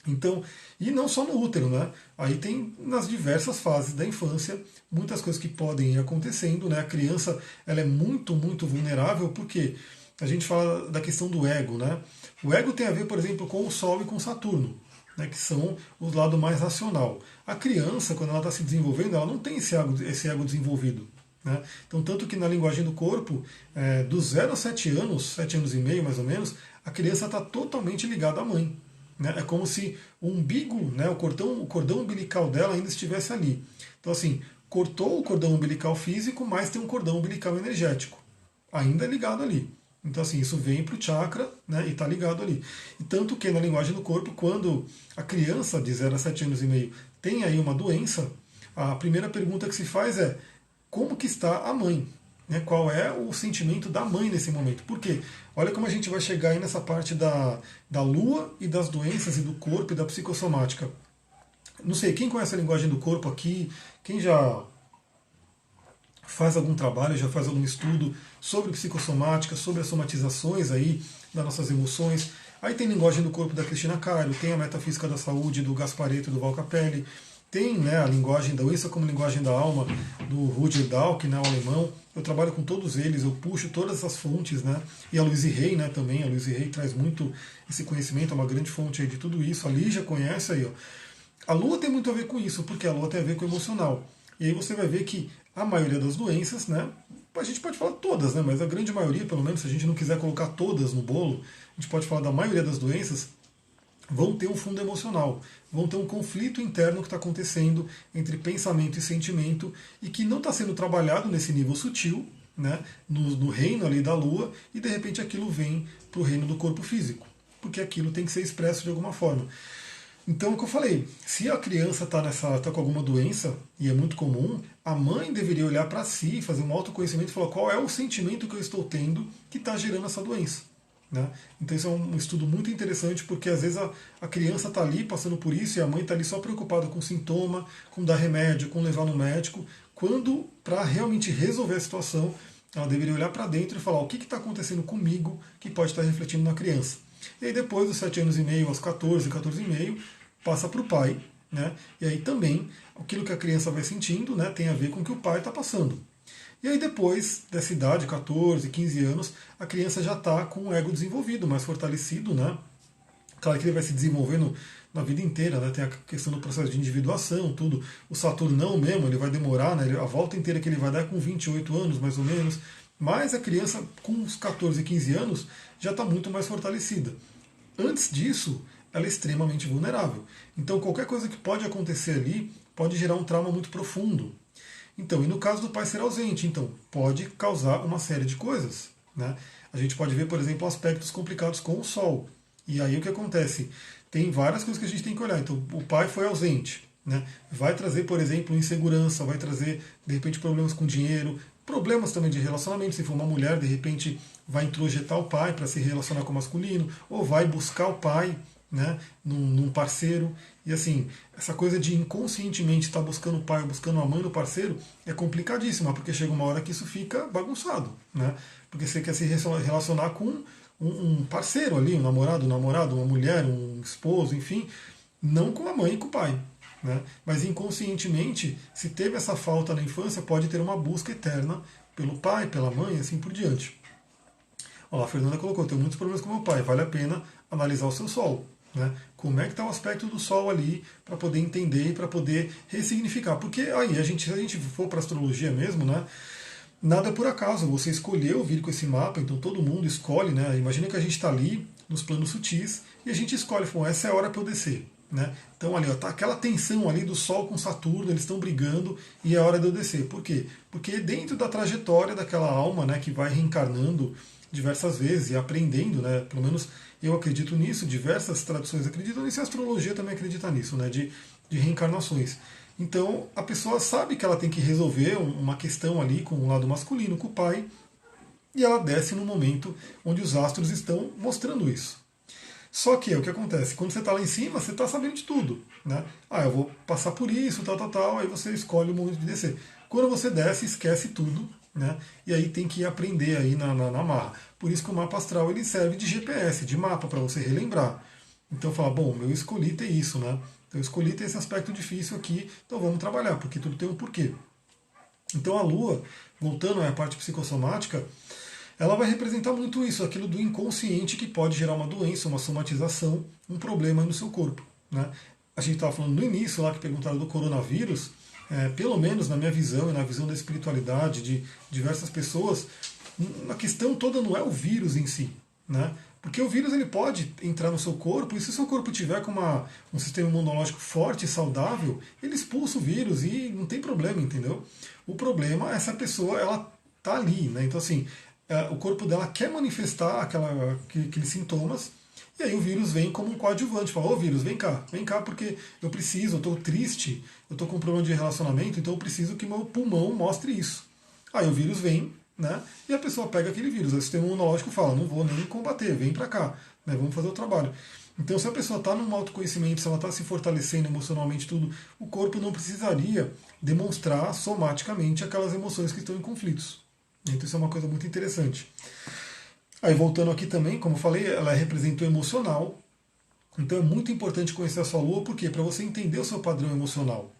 Então, e não só no útero, né? Aí tem nas diversas fases da infância muitas coisas que podem ir acontecendo, né? A criança ela é muito, muito vulnerável porque a gente fala da questão do ego, né? O ego tem a ver, por exemplo, com o Sol e com Saturno. Né, que são o lado mais racional. A criança, quando ela está se desenvolvendo, ela não tem esse ego desenvolvido. Né? Então, tanto que na linguagem do corpo, dos 0 a 7 anos, 7 anos e meio mais ou menos, a criança está totalmente ligada à mãe. Né? É como se o umbigo, né, o cordão umbilical dela ainda estivesse ali. Então, assim, cortou o cordão umbilical físico, mas tem um cordão umbilical energético, ainda ligado ali. Então, assim, isso vem para o chakra, né, e está ligado ali. E tanto que na linguagem do corpo, quando a criança de 0 a 7 anos e meio tem aí uma doença, a primeira pergunta que se faz é como que está a mãe? Né? Qual é o sentimento da mãe nesse momento? Por quê? Olha como a gente vai chegar aí nessa parte da lua e das doenças e do corpo e da psicossomática. Não sei, quem conhece a linguagem do corpo aqui, quem já faz algum trabalho, já faz algum estudo sobre psicossomática, sobre as somatizações aí das nossas emoções. Aí tem linguagem do corpo da Cristina Cairo, tem a metafísica da saúde do Gasparetto e do Val Capelli, tem, né, a linguagem da doença como linguagem da alma do Rudger Dahl, né, o alemão. Eu trabalho com todos eles, eu puxo todas essas fontes, né, e a Louise Hay, né, também. A Louise Hay traz muito esse conhecimento, é uma grande fonte aí de tudo isso. A Lígia conhece aí, ó. A Lua tem muito a ver com isso, porque a Lua tem a ver com o emocional. E aí você vai ver que a maioria das doenças, né, a gente pode falar todas, né, mas a grande maioria, pelo menos, se a gente não quiser colocar todas no bolo, a gente pode falar da maioria das doenças, vão ter um fundo emocional, vão ter um conflito interno que está acontecendo entre pensamento e sentimento e que não está sendo trabalhado nesse nível sutil, né, no reino ali da Lua, e de repente aquilo vem para o reino do corpo físico, porque aquilo tem que ser expresso de alguma forma. Então, é o que eu falei, se a criança tá com alguma doença, e é muito comum, a mãe deveria olhar para si, fazer um autoconhecimento e falar qual é o sentimento que eu estou tendo que está gerando essa doença. Né? Então, isso é um estudo muito interessante, porque às vezes a criança está ali passando por isso e a mãe está ali só preocupada com sintoma, com dar remédio, com levar no médico, quando, para realmente resolver a situação, ela deveria olhar para dentro e falar o que está acontecendo comigo que pode estar refletindo na criança. E aí depois dos 7 anos e meio aos 14, 14 e meio, passa para o pai, né? E aí também aquilo que a criança vai sentindo, né, tem a ver com o que o pai está passando. E aí depois dessa idade, 14, 15 anos, a criança já está com o ego desenvolvido, mais fortalecido, né? Claro que ele vai se desenvolvendo na vida inteira, né? Tem a questão do processo de individuação, tudo. O Saturno não mesmo, ele vai demorar, né? A volta inteira que ele vai dar é com 28 anos, mais ou menos. Mas a criança, com uns 14, 15 anos, já está muito mais fortalecida. Antes disso, ela é extremamente vulnerável. Então, qualquer coisa que pode acontecer ali pode gerar um trauma muito profundo. Então, e no caso do pai ser ausente, então, pode causar uma série de coisas. Né? A gente pode ver, por exemplo, aspectos complicados com o Sol. E aí o que acontece? Tem várias coisas que a gente tem que olhar. Então, o pai foi ausente. Né? Vai trazer, por exemplo, insegurança, vai trazer, de repente, problemas com dinheiro, problemas também de relacionamento. Se for uma mulher, de repente, vai introjetar o pai para se relacionar com o masculino, ou vai buscar o pai, né, num parceiro. E assim, essa coisa de inconscientemente estar buscando o pai ou buscando a mãe no parceiro é complicadíssima, porque chega uma hora que isso fica bagunçado. Né? Porque você quer se relacionar com um parceiro ali, um namorado, uma mulher, um esposo, enfim, não com a mãe e com o pai. Né? Mas inconscientemente, se teve essa falta na infância, pode ter uma busca eterna pelo pai, pela mãe, assim por diante. Ó, a Fernanda colocou, tenho muitos problemas com meu pai, vale a pena analisar o seu Sol. Né? Como é que está o aspecto do Sol ali, para poder entender e para poder ressignificar. Porque aí, se a gente for para astrologia mesmo, né, nada é por acaso, você escolheu vir com esse mapa, então todo mundo escolhe, né? Imagina que a gente está ali nos planos sutis e a gente escolhe, essa é a hora para eu descer. Né? Então ali, ó, tá aquela tensão ali do Sol com Saturno, eles estão brigando e é a hora de eu descer. Por quê? Porque dentro da trajetória daquela alma, né, que vai reencarnando diversas vezes e aprendendo, né, pelo menos eu acredito nisso, diversas tradições acreditam nisso e a astrologia também acredita nisso, né, de reencarnações. Então a pessoa sabe que ela tem que resolver uma questão ali com o lado masculino, com o pai, e ela desce no momento onde os astros estão mostrando isso. Só que o que acontece? Quando você está lá em cima, você está sabendo de tudo. Né? Ah, eu vou passar por isso, tal, aí você escolhe o momento de descer. Quando você desce, esquece tudo, né? E aí tem que aprender aí na marra. Por isso que o mapa astral ele serve de GPS, de mapa, para você relembrar. Então fala, bom, eu escolhi ter isso, né? Então, eu escolhi ter esse aspecto difícil aqui, então vamos trabalhar, porque tudo tem um porquê. Então a Lua, voltando à parte psicossomática, ela vai representar muito isso, aquilo do inconsciente que pode gerar uma doença, uma somatização, um problema no seu corpo. Né? A gente estava falando no início, lá que perguntaram do coronavírus, pelo menos na minha visão e na visão da espiritualidade de diversas pessoas, a questão toda não é o vírus em si. Né? Porque o vírus ele pode entrar no seu corpo, e se o seu corpo tiver com um sistema imunológico forte e saudável, ele expulsa o vírus e não tem problema, entendeu? O problema é essa pessoa, ela tá ali, né? Então assim, o corpo dela quer manifestar aqueles sintomas, e aí o vírus vem como um coadjuvante, fala, ô vírus, vem cá porque eu preciso, eu estou triste, eu estou com um problema de relacionamento, então eu preciso que meu pulmão mostre isso. Aí o vírus vem, né? E a pessoa pega aquele vírus. O sistema imunológico fala, não vou nem combater, vem para cá, né? Vamos fazer o trabalho. Então, se a pessoa está num autoconhecimento, se ela está se fortalecendo emocionalmente, tudo, o corpo não precisaria demonstrar somaticamente aquelas emoções que estão em conflitos. Então, isso é uma coisa muito interessante. Aí, voltando aqui também, como eu falei, ela representa o emocional. Então, é muito importante conhecer a sua lua, por quê? Para você entender o seu padrão emocional.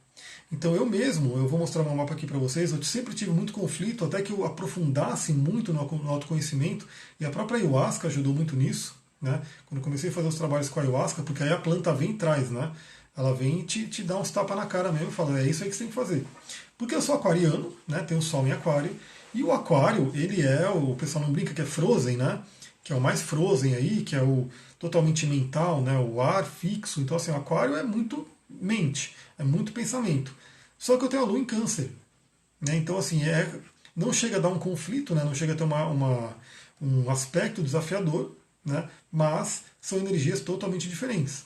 Então, eu mesmo, eu vou mostrar meu mapa aqui para vocês, eu sempre tive muito conflito, até que eu aprofundasse muito no autoconhecimento, e a própria ayahuasca ajudou muito nisso. Né? Quando eu comecei a fazer os trabalhos com a ayahuasca, porque aí a planta vem e traz, né? Ela vem e te dá uns tapas na cara mesmo e fala, é isso aí que você tem que fazer. Porque eu sou aquariano, né? Tenho o sol em aquário, e o aquário, ele é, o pessoal não brinca que é frozen, né? Que é o mais frozen aí, que é o totalmente mental, né? O ar fixo. Então, assim, o aquário é muito mente, é muito pensamento. Só que eu tenho a lua em câncer, né? Então, assim, não chega a dar um conflito, né? Não chega a ter um aspecto desafiador, né? Mas são energias totalmente diferentes.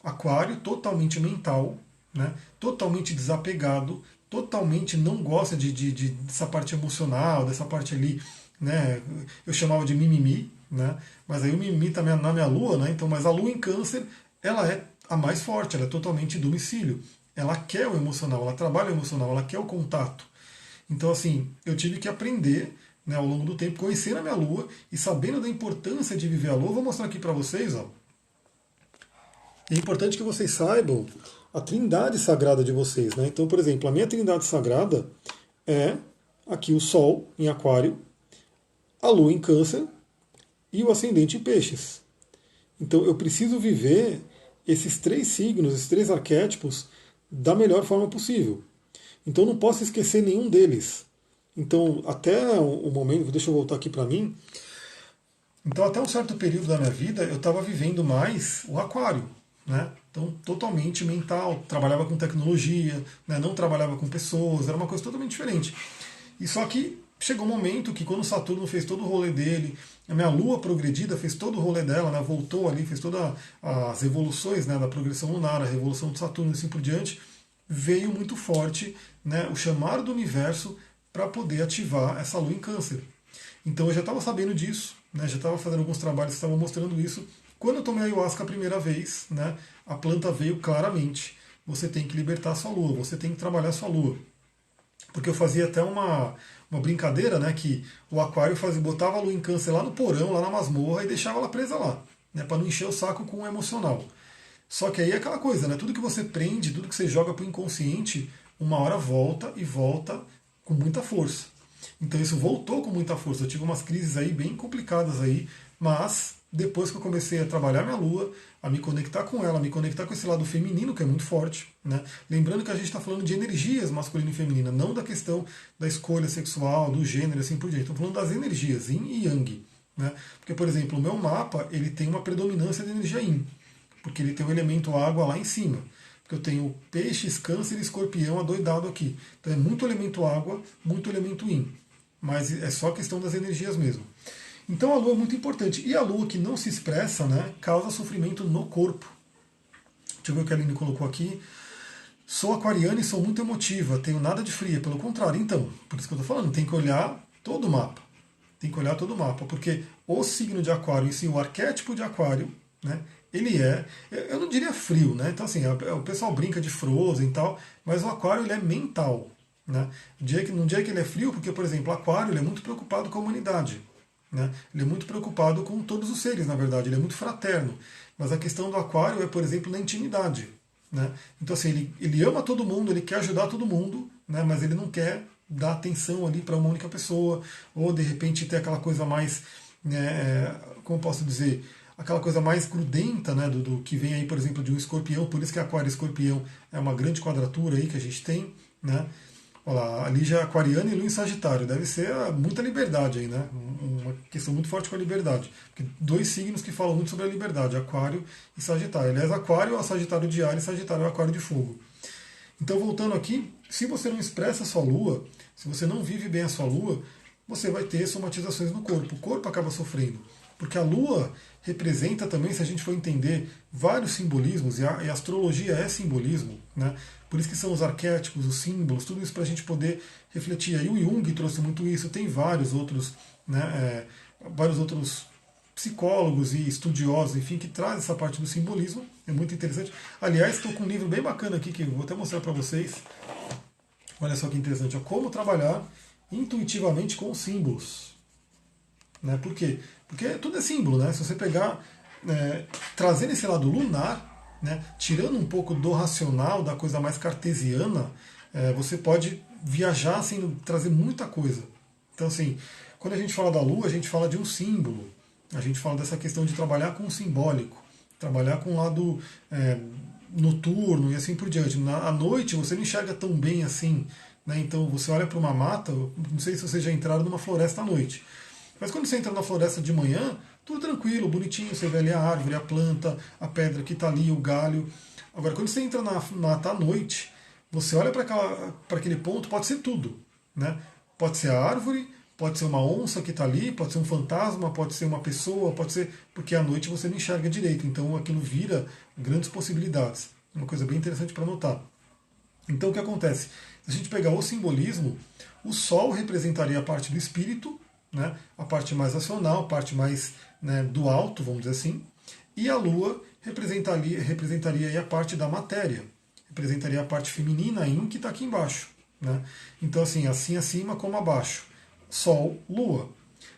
Aquário, totalmente mental, né? Totalmente desapegado, totalmente não gosta dessa parte emocional, dessa parte ali, né? Eu chamava de mimimi, né? Mas aí o mimimi está na minha lua, né? Então, mas a lua em câncer, ela é a mais forte, ela é totalmente domicílio. Ela quer o emocional, ela trabalha o emocional, ela quer o contato. Então, assim, eu tive que aprender, né, ao longo do tempo, conhecendo a minha lua e sabendo da importância de viver a lua. Vou mostrar aqui para vocês. Ó. É importante que vocês saibam a trindade sagrada de vocês. Né? Então, por exemplo, a minha trindade sagrada é aqui o Sol em Aquário, a Lua em Câncer e o Ascendente em Peixes. Então, eu preciso viver esses 3 signos, esses 3 arquétipos, da melhor forma possível. Então, não posso esquecer nenhum deles. Então, até o momento, deixa eu voltar aqui para mim. Então, até um certo período da minha vida, eu estava vivendo mais o aquário, né? Então, totalmente mental, trabalhava com tecnologia, né? Não trabalhava com pessoas, era uma coisa totalmente diferente. E só que chegou um momento que quando Saturno fez todo o rolê dele, a minha Lua progredida fez todo o rolê dela, né? Voltou ali, fez todas as evoluções, né? Da progressão lunar, a revolução de Saturno e assim por diante, veio muito forte, né? O chamado do universo para poder ativar essa Lua em Câncer. Então eu já estava sabendo disso, né? Já estava fazendo alguns trabalhos que estavam mostrando isso. Quando eu tomei a ayahuasca a primeira vez, né? A planta veio claramente. Você tem que libertar a sua lua, você tem que trabalhar a sua lua. Porque eu fazia até uma brincadeira, né? Que o aquário botava a lua em câncer lá no porão, lá na masmorra, e deixava ela presa lá, né? Para não encher o saco com o emocional. Só que aí é aquela coisa, né? Tudo que você prende, tudo que você joga para o inconsciente, uma hora volta e volta com muita força. Então isso voltou com muita força. Eu tive umas crises aí bem complicadas aí, mas depois que eu comecei a trabalhar minha lua, a me conectar com ela, a me conectar com esse lado feminino que é muito forte, né? Lembrando que a gente está falando de energias masculina e feminina, não da questão da escolha sexual, do gênero, assim por diante. Estamos falando das energias, Yin e Yang, né? Porque, por exemplo, o meu mapa ele tem uma predominância de energia Yin, porque ele tem o elemento água lá em cima. Porque eu tenho peixes, câncer e escorpião adoidado aqui. Então é muito elemento água, muito elemento yin. Mas é só questão das energias mesmo. Então a lua é muito importante. E a lua que não se expressa, né, causa sofrimento no corpo. Deixa eu ver o que a Aline colocou aqui. Sou aquariana e sou muito emotiva, tenho nada de fria. Pelo contrário, então, por isso que eu estou falando, tem que olhar todo o mapa. Tem que olhar todo o mapa, porque o signo de aquário em si, o arquétipo de aquário, né, ele eu não diria frio, né? Então assim, o pessoal brinca de Frozen e tal, mas o aquário ele é mental, né? No dia que ele é frio, porque, por exemplo, o aquário ele é muito preocupado com a humanidade, né? Ele é muito preocupado com todos os seres, na verdade, ele é muito fraterno. Mas a questão do aquário é, por exemplo, na intimidade, né? Então assim, ele ama todo mundo, ele quer ajudar todo mundo, né? Mas ele não quer dar atenção ali para uma única pessoa, ou de repente ter aquela coisa mais, né, como posso dizer, aquela coisa mais crudenta, né, do que vem aí, por exemplo, de um escorpião, por isso que aquário e escorpião é uma grande quadratura aí que a gente tem, né? Olha lá, ali já é aquariano e lua em Sagitário, deve ser muita liberdade aí, né? Uma questão muito forte com a liberdade. Porque 2 signos que falam muito sobre a liberdade, aquário e Sagitário. Aliás, aquário é o Sagitário de ar e Sagitário é o aquário de fogo. Então, voltando aqui, se você não expressa a sua lua, se você não vive bem a sua lua, você vai ter somatizações no corpo. O corpo acaba sofrendo. Porque a Lua representa também, se a gente for entender, vários simbolismos, e a astrologia é simbolismo, né? Por isso que são os arquétipos, os símbolos, tudo isso para a gente poder refletir. Aí o Jung trouxe muito isso, tem vários outros, né, vários outros psicólogos e estudiosos, enfim, que trazem essa parte do simbolismo, é muito interessante. Aliás, estou com um livro bem bacana aqui, que eu vou até mostrar para vocês. Olha só que interessante, ó, como trabalhar intuitivamente com símbolos. Né? Por quê? Porque tudo é símbolo, né? Se você pegar, trazendo esse lado lunar, né, tirando um pouco do racional, da coisa mais cartesiana, você pode viajar sem trazer muita coisa. Então, assim, quando a gente fala da Lua, a gente fala de um símbolo, a gente fala dessa questão de trabalhar com o simbólico, trabalhar com o lado noturno e assim por diante. À noite você não enxerga tão bem assim, né? Então você olha para uma mata, não sei se vocês já entraram numa floresta à noite, mas quando você entra na floresta de manhã, tudo tranquilo, bonitinho, você vê ali a árvore, a planta, a pedra que está ali, o galho. Agora, quando você entra na mata à noite, você olha para aquele ponto, pode ser tudo. Né? Pode ser a árvore, pode ser uma onça que está ali, pode ser um fantasma, pode ser uma pessoa, pode ser. Porque à noite você não enxerga direito, então aquilo vira grandes possibilidades. Uma coisa bem interessante para notar. Então o que acontece? Se a gente pegar o simbolismo, o Sol representaria a parte do espírito, né, a parte mais racional, a parte mais, né, do alto, vamos dizer assim, e a Lua representaria aí a parte da matéria, representaria a parte feminina, Yin, que está aqui embaixo. Né? Então, assim acima como abaixo. Sol, Lua.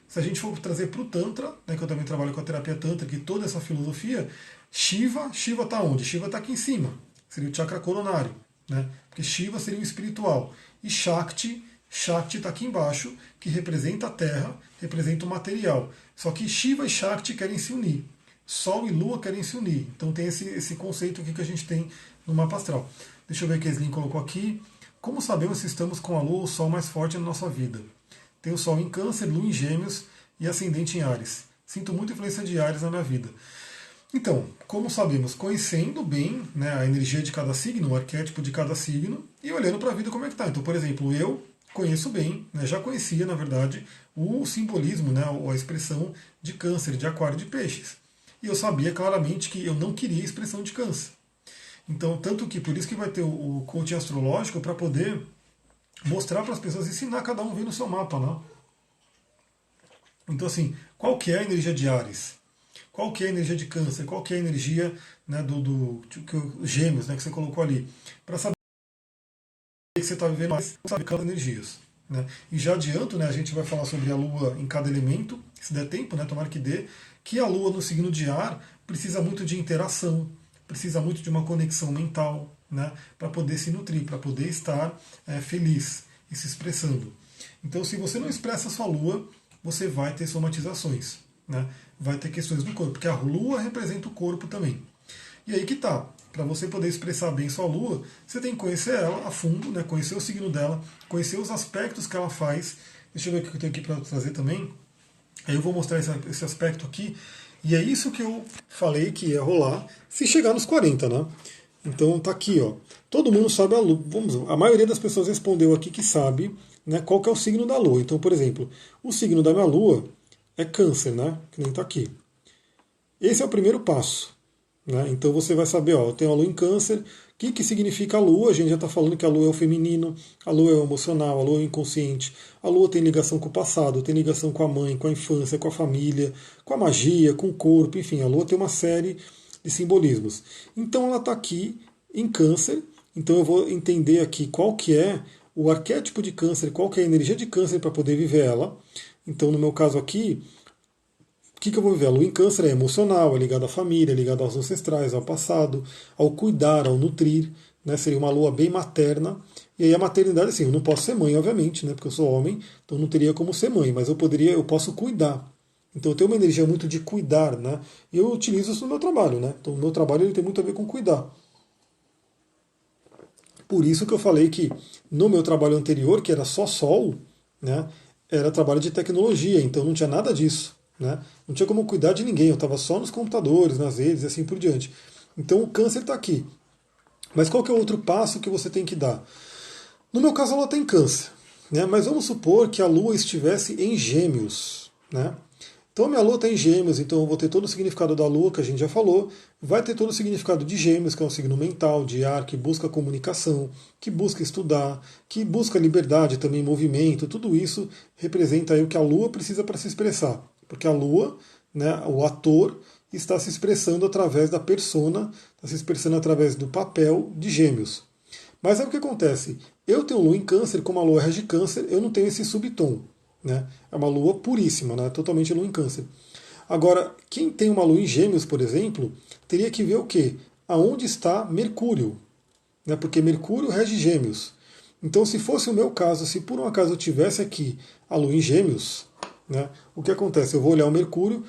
Se a gente for trazer para o Tantra, né, que eu também trabalho com a terapia Tantra, que toda essa filosofia, Shiva está onde? Shiva está aqui em cima, seria o chakra coronário, né? Porque Shiva seria o espiritual. E Shakti está aqui embaixo, que representa a Terra, representa o material. Só que Shiva e Shakti querem se unir. Sol e Lua querem se unir. Então tem esse conceito aqui que a gente tem no mapa astral. Deixa eu ver o que a Slin colocou aqui. Como sabemos se estamos com a Lua ou o Sol mais forte na nossa vida? Tem o Sol em Câncer, Lua em Gêmeos e Ascendente em Áries. Sinto muita influência de Áries na minha vida. Então, como sabemos? Conhecendo bem, né, a energia de cada signo, o arquétipo de cada signo, e olhando para a vida como é que está. Então, por exemplo, eu conheço bem, né, já conhecia, na verdade, o simbolismo, né, ou a expressão de Câncer, de Aquário, de Peixes. E eu sabia claramente que eu não queria a expressão de Câncer. Então, tanto que por isso que vai ter o coaching astrológico para poder mostrar para as pessoas, ensinar cada um vendo o seu mapa, né? Então, assim, qual que é a energia de Áries? Qual que é a energia de Câncer? Qual que é a energia, né, do Gêmeos, né, que você colocou ali? Para saber que você está vivendo mais, sabe cada energias. Né? E já adianto, né, a gente vai falar sobre a Lua em cada elemento, se der tempo, né, tomara que dê, que a Lua no signo de ar precisa muito de interação, precisa muito de uma conexão mental, né, para poder se nutrir, para poder estar feliz e se expressando. Então, se você não expressa a sua Lua, você vai ter somatizações, né? Vai ter questões do corpo, porque a Lua representa o corpo também. E aí que tá, para você poder expressar bem sua Lua, você tem que conhecer ela a fundo, né? Conhecer o signo dela, conhecer os aspectos que ela faz. Deixa eu ver o que eu tenho aqui para trazer também. Aí eu vou mostrar esse aspecto aqui. E é isso que eu falei que ia rolar se chegar nos 40, né? Então tá aqui, ó. Todo mundo sabe a Lua. A maioria das pessoas respondeu aqui que sabe, né, qual que é o signo da Lua. Então, por exemplo, o signo da minha Lua é Câncer, né? Que nem tá aqui. Esse é o primeiro passo. Né? Então você vai saber, ó, eu tenho a Lua em Câncer. O que significa a Lua? A gente já está falando que a Lua é o feminino, a Lua é o emocional, a Lua é o inconsciente. A Lua tem ligação com o passado, tem ligação com a mãe, com a infância, com a família, com a magia, com o corpo, enfim, a Lua tem uma série de simbolismos. Então ela está aqui em Câncer, então eu vou entender aqui qual que é o arquétipo de Câncer, qual que é a energia de Câncer para poder viver ela. Então no meu caso aqui, o que eu vou viver? A Lua em Câncer é emocional, é ligada à família, é ligada aos ancestrais, ao passado, ao cuidar, ao nutrir, né? Seria uma Lua bem materna. E aí a maternidade, assim, eu não posso ser mãe, obviamente, né? Porque eu sou homem, então não teria como ser mãe, mas eu posso cuidar. Então eu tenho uma energia muito de cuidar, né? E eu utilizo isso no meu trabalho, né? Então o meu trabalho ele tem muito a ver com cuidar. Por isso que eu falei que no meu trabalho anterior, que era só Sol, né? Era trabalho de tecnologia, então não tinha nada disso. Né? Não tinha como cuidar de ninguém, eu estava só nos computadores, nas redes e assim por diante. Então o Câncer está aqui. Mas qual que é o outro passo que você tem que dar? No meu caso, ela tem Câncer. né? Mas vamos supor que a Lua estivesse em Gêmeos, né? Então a minha Lua está em Gêmeos, então eu vou ter todo o significado da Lua, que a gente já falou, vai ter todo o significado de Gêmeos, que é um signo mental, de ar, que busca comunicação, que busca estudar, que busca liberdade também, movimento, tudo isso representa aí o que a Lua precisa para se expressar. Porque a Lua, né, o ator, está se expressando através da persona, está se expressando através do papel de Gêmeos. Mas é o que acontece, eu tenho Lua em Câncer, como a Lua rege Câncer, eu não tenho esse subtom. Né? É uma lua puríssima, né? Totalmente lua em Câncer. Agora, quem tem uma lua em Gêmeos, por exemplo, teria que ver o quê? Aonde está Mercúrio, né? Porque Mercúrio rege Gêmeos. Então, se fosse o meu caso, se por um acaso eu tivesse aqui a lua em Gêmeos, né? O que acontece? Eu vou olhar o Mercúrio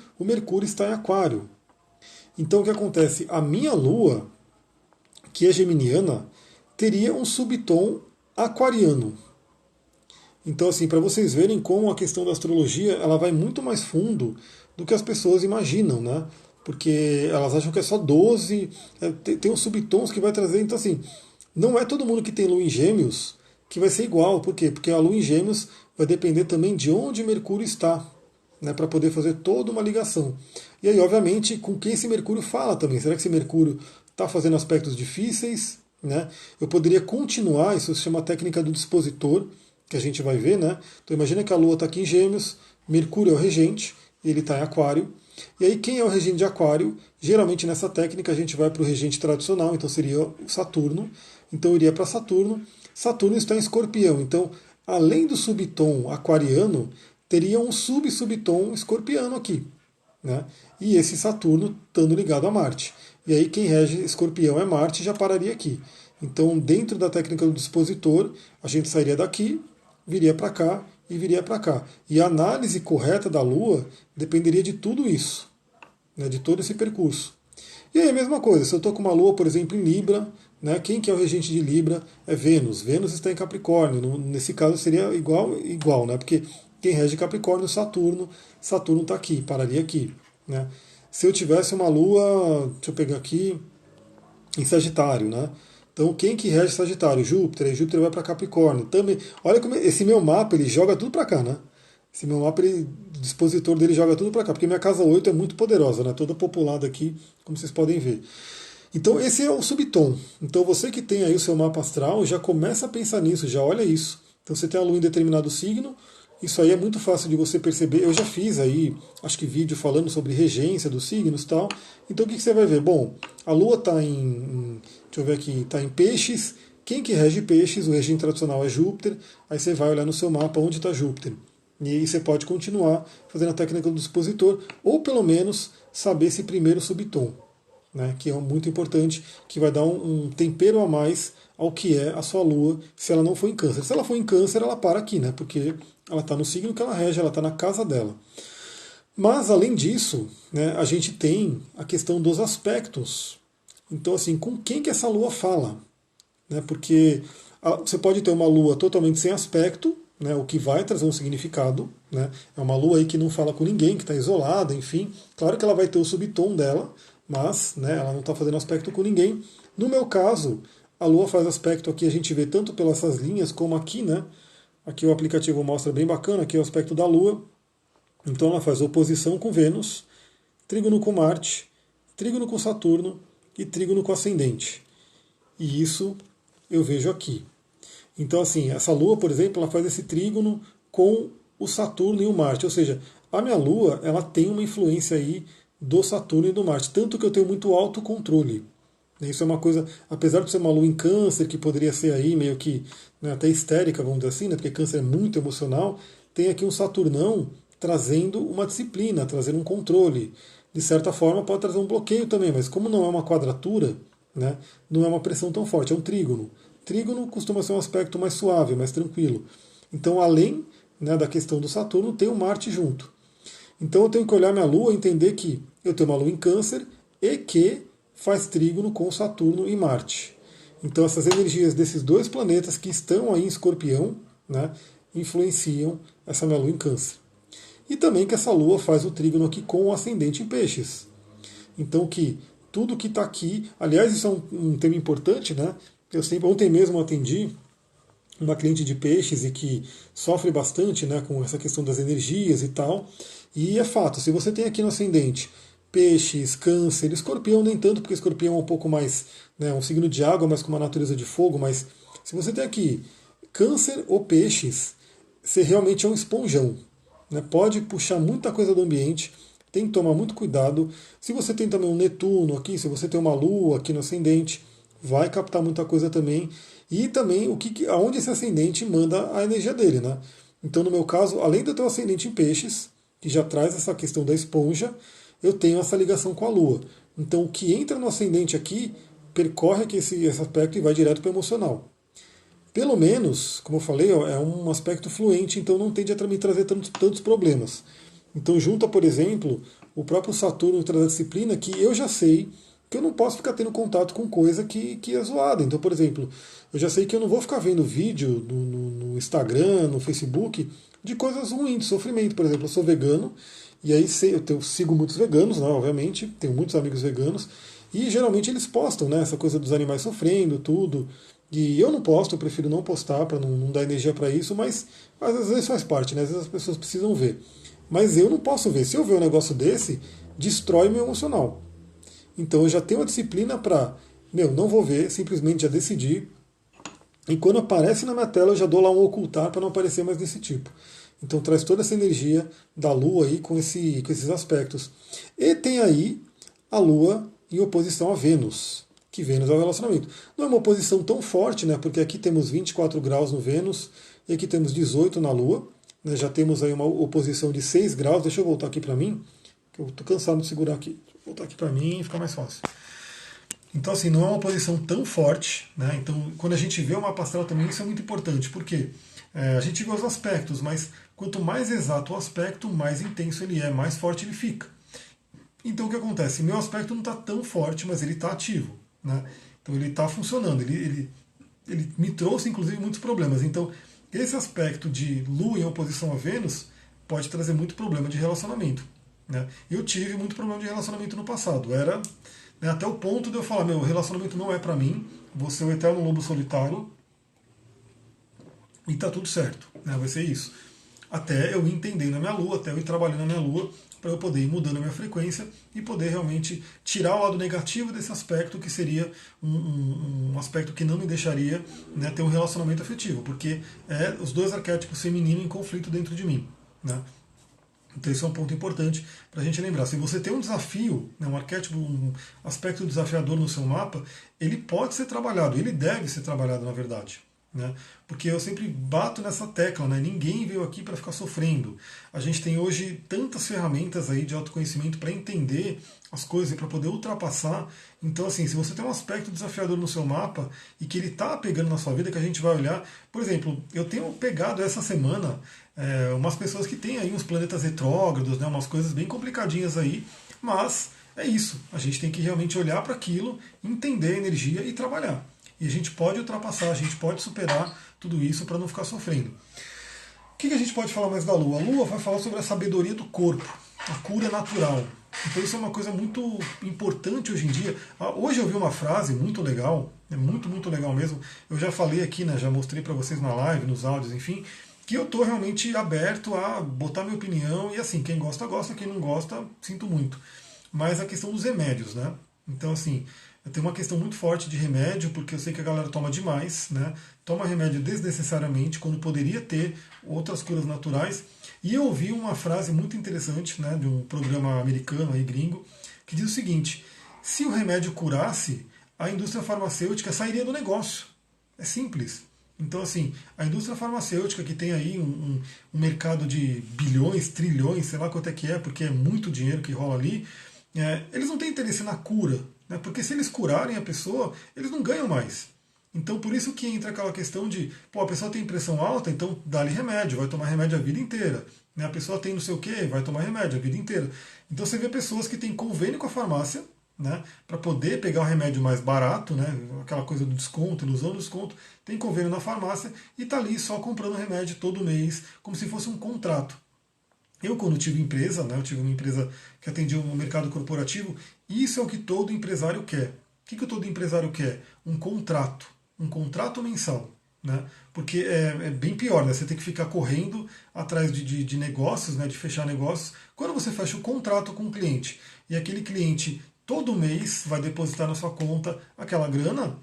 está em Aquário. Então, o que acontece? A minha lua, que é geminiana, teria um subtom aquariano. Então, assim, para vocês verem como a questão da astrologia ela vai muito mais fundo do que as pessoas imaginam, né? Porque elas acham que é só 12, tem uns subtons que vai trazer. Então, assim, não é todo mundo que tem lua em Gêmeos que vai ser igual. Por quê? Porque a lua em Gêmeos vai depender também de onde Mercúrio está, né? Para poder fazer toda uma ligação. E aí, obviamente, com quem esse Mercúrio fala também. Será que esse Mercúrio está fazendo aspectos difíceis? Né? Eu poderia continuar, isso se chama técnica do dispositor, que a gente vai ver, né? Então imagina que a Lua está aqui em Gêmeos, Mercúrio é o regente, ele está em Aquário. E aí quem é o regente de Aquário? Geralmente nessa técnica a gente vai para o regente tradicional, então seria o Saturno. Então eu iria para Saturno. Saturno está em Escorpião, então além do subtom aquariano, teria um sub-subtom escorpiano aqui. Né? E esse Saturno estando ligado a Marte. E aí quem rege Escorpião é Marte, já pararia aqui. Então, dentro da técnica do dispositor, a gente sairia daqui, viria para cá e viria para cá. E a análise correta da Lua dependeria de tudo isso, né, de todo esse percurso. E aí a mesma coisa, se eu estou com uma Lua, por exemplo, em Libra, né, quem que é o regente de Libra? É Vênus. Vênus está em Capricórnio. Nesse caso seria igual, né, porque quem rege Capricórnio é Saturno. Saturno está aqui, pararia aqui. Né. Se eu tivesse uma Lua, deixa eu pegar aqui, em Sagitário, né? Então, quem que rege Sagitário? Júpiter, aí Júpiter vai para Capricórnio. Também, olha como esse meu mapa, ele joga tudo para cá, né? Esse meu mapa, o dispositor dele joga tudo para cá, porque minha casa 8 é muito poderosa, né? Toda populada aqui, como vocês podem ver. Então, esse é o subtom. Então, você que tem aí o seu mapa astral, já começa a pensar nisso, já olha isso. Então, você tem a Lua em determinado signo, isso aí é muito fácil de você perceber. Eu já fiz aí, acho que vídeo falando sobre regência dos signos e tal. Então o que você vai ver? Bom, a Lua está deixa eu ver aqui, está em Peixes. Quem que rege Peixes? O regente tradicional é Júpiter. Aí você vai olhar no seu mapa onde está Júpiter. E aí você pode continuar fazendo a técnica do dispositor, ou pelo menos saber esse primeiro subtom, né, que é muito importante, que vai dar um tempero a mais ao que é a sua Lua, se ela não for em Câncer. Se ela for em Câncer, ela para aqui, né, porque ela está no signo que ela rege, ela está na casa dela. Mas, além disso, né, a gente tem a questão dos aspectos. Então, assim, com quem que essa Lua fala? Né, porque você pode ter uma Lua totalmente sem aspecto, né, o que vai trazer um significado. Né, é uma Lua aí que não fala com ninguém, que está isolada, enfim. Claro que ela vai ter o subtom dela, mas né, ela não está fazendo aspecto com ninguém. No meu caso, a Lua faz aspecto aqui, a gente vê tanto pelas essas linhas como aqui, né? Aqui o aplicativo mostra bem bacana, aqui é o aspecto da Lua. Então ela faz oposição com Vênus, trígono com Marte, trígono com Saturno e trígono com Ascendente. E isso eu vejo aqui. Então assim, essa Lua, por exemplo, ela faz esse trígono com o Saturno e o Marte. Ou seja, a minha Lua ela tem uma influência aí do Saturno e do Marte, tanto que eu tenho muito autocontrole. Isso é uma coisa, apesar de ser uma Lua em Câncer, que poderia ser aí meio que né, até histérica, vamos dizer assim, né, porque Câncer é muito emocional, tem aqui um Saturnão trazendo uma disciplina, trazendo um controle. De certa forma pode trazer um bloqueio também, mas como não é uma quadratura, né, não é uma pressão tão forte, é um trígono. Trígono costuma ser um aspecto mais suave, mais tranquilo. Então, além né, da questão do Saturno, tem o Marte junto. Então eu tenho que olhar minha Lua e entender que eu tenho uma Lua em Câncer e que faz trígono com Saturno e Marte. Então essas energias desses dois planetas que estão aí em Escorpião né, influenciam essa minha Lua em Câncer. E também que essa Lua faz o trígono aqui com o ascendente em Peixes. Então que tudo que está aqui, aliás isso é um tema importante, né? Ontem mesmo eu atendi uma cliente de peixes e que sofre bastante, né, com essa questão das energias e tal. E é fato, se você tem aqui no ascendente peixes, câncer, escorpião nem tanto, porque escorpião é um pouco mais, né, um signo de água, mas com uma natureza de fogo, mas se você tem aqui câncer ou peixes, você realmente é um esponjão. Né, pode puxar muita coisa do ambiente, tem que tomar muito cuidado. Se você tem também um Netuno aqui, se você tem uma Lua aqui no ascendente, vai captar muita coisa também. E também aonde esse ascendente manda a energia dele, né? Então, no meu caso, além de eu ter um ascendente em peixes, que já traz essa questão da esponja, eu tenho essa ligação com a Lua. Então, o que entra no ascendente aqui, percorre aqui esse aspecto e vai direto para o emocional. Pelo menos, como eu falei, ó, é um aspecto fluente, então não tende a me trazer tantos problemas. Então, junta, por exemplo, o próprio Saturno traz a disciplina que eu já sei que eu não posso ficar tendo contato com coisa que é zoada. Então, por exemplo, eu já sei que eu não vou ficar vendo vídeo no Instagram, no Facebook, de coisas ruins, de sofrimento. Por exemplo, eu sou vegano, e aí eu sigo muitos veganos, né, obviamente, tenho muitos amigos veganos, e geralmente eles postam, né, essa coisa dos animais sofrendo, tudo. E eu não posto, eu prefiro não postar para não dar energia para isso, mas às vezes faz parte, né? Às vezes as pessoas precisam ver. Mas eu não posso ver. Se eu ver um negócio desse, destrói meu emocional. Então eu já tenho a disciplina para, não vou ver, simplesmente já decidi. E quando aparece na minha tela, eu já dou lá um ocultar para não aparecer mais desse tipo. Então traz toda essa energia da Lua aí com esses aspectos. E tem aí a Lua em oposição a Vênus, que Vênus é o relacionamento. Não é uma oposição tão forte, né? Porque aqui temos 24 graus no Vênus e aqui temos 18 na Lua. Né, já temos aí uma oposição de 6 graus. Deixa eu voltar aqui para mim, que eu estou cansado de segurar aqui. Vou voltar aqui para mim e fica mais fácil. Então, assim, não é uma oposição tão forte. Né? Então, quando a gente vê o mapa astral também, isso é muito importante. Por quê? A gente vê os aspectos, mas quanto mais exato o aspecto, mais intenso ele é, mais forte ele fica. Então, o que acontece? Meu aspecto não está tão forte, mas ele está ativo. Né? Então, ele está funcionando. Ele me trouxe, inclusive, muitos problemas. Então, esse aspecto de Lua em oposição a Vênus pode trazer muito problema de relacionamento. Né? Eu tive muito problema de relacionamento no passado. Era, né, até o ponto de eu falar, meu, relacionamento não é para mim, vou ser o eterno lobo solitário e tá tudo certo. Né? Vai ser isso. Até eu ir entendendo a minha Lua, até eu ir trabalhando na minha Lua, para eu poder ir mudando a minha frequência e poder realmente tirar o lado negativo desse aspecto, que seria um aspecto que não me deixaria, né, ter um relacionamento afetivo, porque é os dois arquétipos feminino em conflito dentro de mim. Né? Então esse é um ponto importante para a gente lembrar. Se você tem um desafio, né, um arquétipo, um aspecto desafiador no seu mapa, ele pode ser trabalhado, ele deve ser trabalhado na verdade. Né? Porque eu sempre bato nessa tecla, né? Ninguém veio aqui para ficar sofrendo. A gente tem hoje tantas ferramentas aí de autoconhecimento para entender as coisas e para poder ultrapassar. Então, assim, se você tem um aspecto desafiador no seu mapa e que ele está pegando na sua vida, que a gente vai olhar, por exemplo, eu tenho pegado essa semana umas pessoas que têm aí uns planetas retrógrados, né? Umas coisas bem complicadinhas aí, mas é isso. A gente tem que realmente olhar para aquilo, entender a energia e trabalhar. E a gente pode ultrapassar, a gente pode superar tudo isso para não ficar sofrendo. O que a gente pode falar mais da Lua? A Lua vai falar sobre a sabedoria do corpo, a cura natural. Então isso é uma coisa muito importante hoje em dia. Hoje eu vi uma frase muito legal, muito legal mesmo. Eu já falei aqui, né, já mostrei para vocês na live, nos áudios, enfim, que eu estou realmente aberto a botar minha opinião e assim, quem gosta, gosta, quem não gosta, sinto muito. Mas a questão dos remédios, né? Então assim, eu tenho uma questão muito forte de remédio, porque eu sei que a galera toma demais, né? Toma remédio desnecessariamente, quando poderia ter outras curas naturais. E eu ouvi uma frase muito interessante, né, de um programa americano aí, gringo, que diz o seguinte: se o remédio curasse, a indústria farmacêutica sairia do negócio. É simples. Então, assim, a indústria farmacêutica, que tem aí um mercado de bilhões, trilhões, sei lá quanto é que é, porque é muito dinheiro que rola ali, eles não têm interesse na cura, né? Porque se eles curarem a pessoa, eles não ganham mais. Então por isso que entra aquela questão de, pô, a pessoa tem pressão alta, então dá-lhe remédio, vai tomar remédio a vida inteira. Né? A pessoa tem não sei o que, vai tomar remédio a vida inteira. Então você vê pessoas que têm convênio com a farmácia, né, para poder pegar o remédio mais barato, né, aquela coisa do desconto, ilusão do desconto, tem convênio na farmácia e está ali só comprando remédio todo mês, como se fosse um contrato. Eu, quando tive empresa, né, eu tive uma empresa que atendia um mercado corporativo, e isso é o que todo empresário quer. O que todo empresário quer? Um contrato mensal. né? Porque é bem pior, né? Você tem que ficar correndo atrás de negócios, né? De fechar negócios. Quando você fecha o contrato com o cliente e aquele cliente todo mês vai depositar na sua conta aquela grana,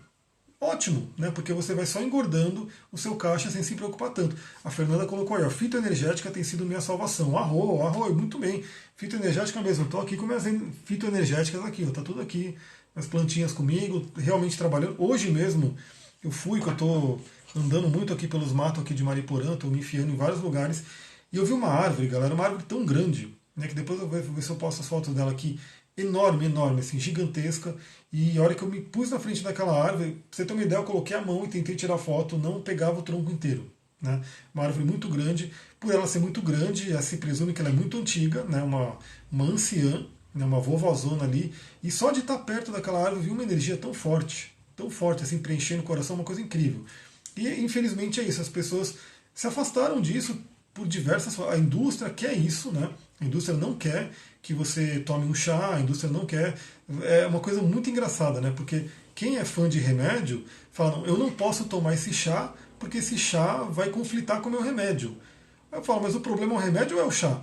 ótimo, né? Porque você vai só engordando o seu caixa sem se preocupar tanto. A Fernanda colocou aí, a fitoenergética tem sido minha salvação. Arro, muito bem. Fitoenergética mesmo, estou aqui com minhas fitoenergéticas aqui, ó, tá tudo aqui, as plantinhas comigo, realmente trabalhando. Hoje mesmo eu fui, que eu estou andando muito aqui pelos matos aqui de Mariporã, estou me enfiando em vários lugares, e eu vi uma árvore, galera, uma árvore tão grande, né, que depois eu vou ver se eu posto as fotos dela aqui, enorme, enorme, assim, gigantesca. E a hora que eu me pus na frente daquela árvore, pra você ter uma ideia, eu coloquei a mão e tentei tirar foto, não pegava o tronco inteiro. Né? Uma árvore muito grande. Por ela ser muito grande, se presume que ela é muito antiga, né? Uma anciã, né? Uma vovózona ali. E só de estar perto daquela árvore, eu vi uma energia tão forte, assim, preenchendo o coração, uma coisa incrível. E infelizmente é isso, as pessoas se afastaram disso por diversas. A indústria quer isso, né? A indústria não quer que você tome um chá, a indústria não quer. É uma coisa muito engraçada, né? Porque quem é fã de remédio fala, eu não posso tomar esse chá porque esse chá vai conflitar com o meu remédio. Eu falo, mas o problema é o remédio ou é o chá?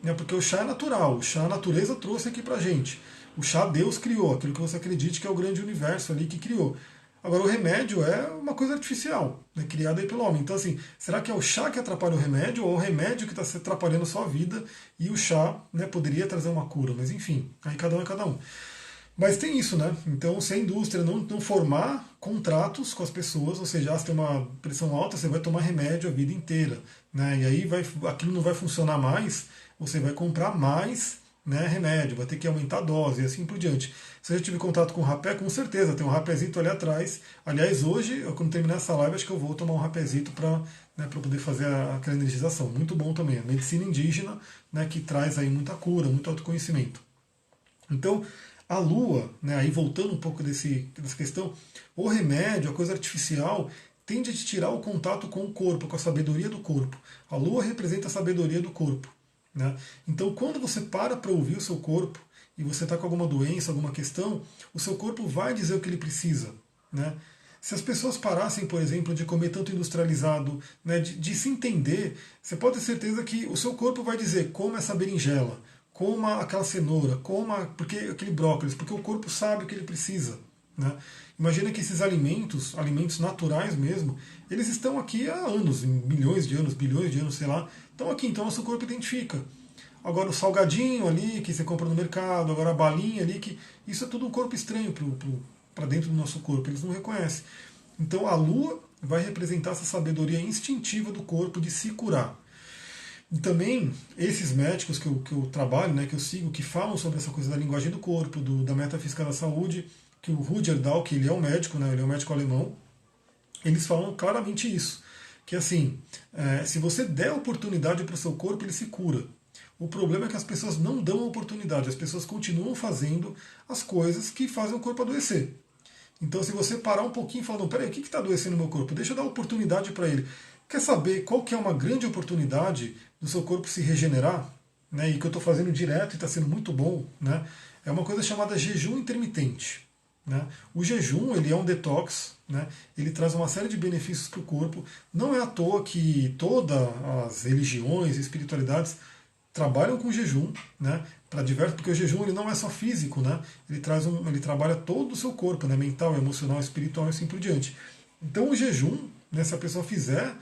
Né? Porque o chá é natural, o chá a natureza trouxe aqui pra gente. O chá Deus criou, aquilo que você acredite que é o grande universo ali que criou. Agora, o remédio é uma coisa artificial, né, criada aí pelo homem. Então, assim, será que é o chá que atrapalha o remédio ou o remédio que está se atrapalhando a sua vida e o chá, né, poderia trazer uma cura? Mas, enfim, aí cada um é cada um. Mas tem isso, né? Então, se a indústria não formar contratos com as pessoas, ou seja, se tem uma pressão alta, você vai tomar remédio a vida inteira, né? E aí aquilo não vai funcionar mais, você vai comprar mais, né, remédio, vai ter que aumentar a dose e assim por diante. Se eu já tive contato com o rapé, com certeza, tem um rapézito ali atrás. Aliás, hoje, quando terminar essa live, acho que eu vou tomar um rapézito para, né, poder fazer aquela energização. Muito bom também. A medicina indígena, né, que traz aí muita cura, muito autoconhecimento. Então, a lua, né, aí voltando um pouco dessa questão, o remédio, a coisa artificial, tende a te tirar o contato com o corpo, com a sabedoria do corpo. A lua representa a sabedoria do corpo. Né? Então, quando você para ouvir o seu corpo e você está com alguma doença, alguma questão, o seu corpo vai dizer o que ele precisa. Né? Se as pessoas parassem, por exemplo, de comer tanto industrializado, né, de se entender, você pode ter certeza que o seu corpo vai dizer coma essa berinjela, coma aquela cenoura, coma porque aquele brócolis, porque o corpo sabe o que ele precisa. Né? Imagina que esses alimentos, alimentos naturais mesmo, eles estão aqui há anos, milhões de anos, bilhões de anos, sei lá, estão aqui, então nosso corpo identifica. Agora o salgadinho ali que você compra no mercado, agora a balinha ali, que isso é tudo um corpo estranho para dentro do nosso corpo, eles não reconhecem. Então a lua vai representar essa sabedoria instintiva do corpo de se curar. E também esses médicos que eu trabalho, né, que eu sigo, que falam sobre essa coisa da linguagem do corpo, da metafísica da saúde, que o Rutger Dahl, que ele é um médico, né, ele é um médico alemão, eles falam claramente isso, que assim, se você der oportunidade para o seu corpo, ele se cura. O problema é que as pessoas não dão oportunidade, as pessoas continuam fazendo as coisas que fazem o corpo adoecer. Então, se você parar um pouquinho e falar, não, peraí, o que está adoecendo no meu corpo? Deixa eu dar oportunidade para ele. Quer saber qual que é uma grande oportunidade do seu corpo se regenerar? Né, e que eu estou fazendo direto e está sendo muito bom. Né, é uma coisa chamada jejum intermitente. Né? O jejum ele é um detox, né, ele traz uma série de benefícios para o corpo. Não é à toa que todas as religiões e espiritualidades trabalham com jejum, né, para diversos, porque o jejum ele não é só físico, né, ele trabalha todo o seu corpo, né, mental, emocional, espiritual e assim por diante. Então o jejum, né, se a pessoa fizer,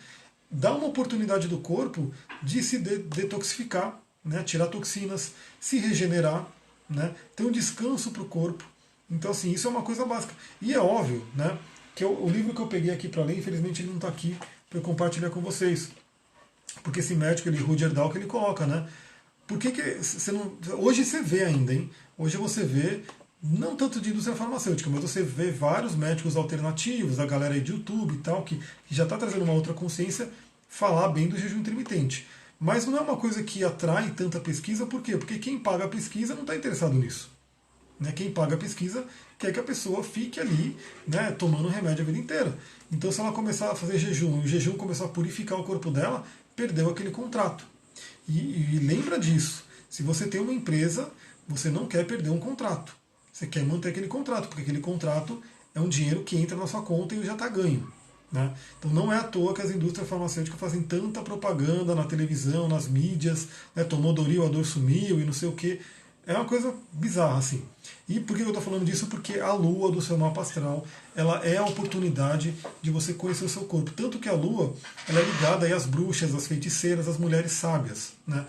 dá uma oportunidade do corpo de se detoxificar, né, tirar toxinas, se regenerar, né, ter um descanso para o corpo. Então assim, isso é uma coisa básica. E é óbvio, né, que o livro que eu peguei aqui para ler, infelizmente ele não está aqui para eu compartilhar com vocês. Porque esse médico, ele, Rutger Dahl, que ele coloca, né? Por que você não. Hoje você vê ainda, hein? Hoje você vê, não tanto de indústria farmacêutica, mas você vê vários médicos alternativos, a galera aí de YouTube e tal, que já está trazendo uma outra consciência, falar bem do jejum intermitente. Mas não é uma coisa que atrai tanta pesquisa, por quê? Porque quem paga a pesquisa não está interessado nisso. Né? Quem paga a pesquisa quer que a pessoa fique ali, né, tomando remédio a vida inteira. Então, se ela começar a fazer jejum e o jejum começar a purificar o corpo dela, perdeu aquele contrato. E lembra disso. Se você tem uma empresa, você não quer perder um contrato. Você quer manter aquele contrato, porque aquele contrato é um dinheiro que entra na sua conta e já está ganho. Né? Então não é à toa que as indústrias farmacêuticas fazem tanta propaganda na televisão, nas mídias, né? Tomou Doril, a dor sumiu e não sei o que. É uma coisa bizarra, assim. E por que eu estou falando disso? Porque a Lua do seu mapa astral, ela é a oportunidade de você conhecer o seu corpo. Tanto que a Lua, ela é ligada aí às bruxas, às feiticeiras, às mulheres sábias. Né?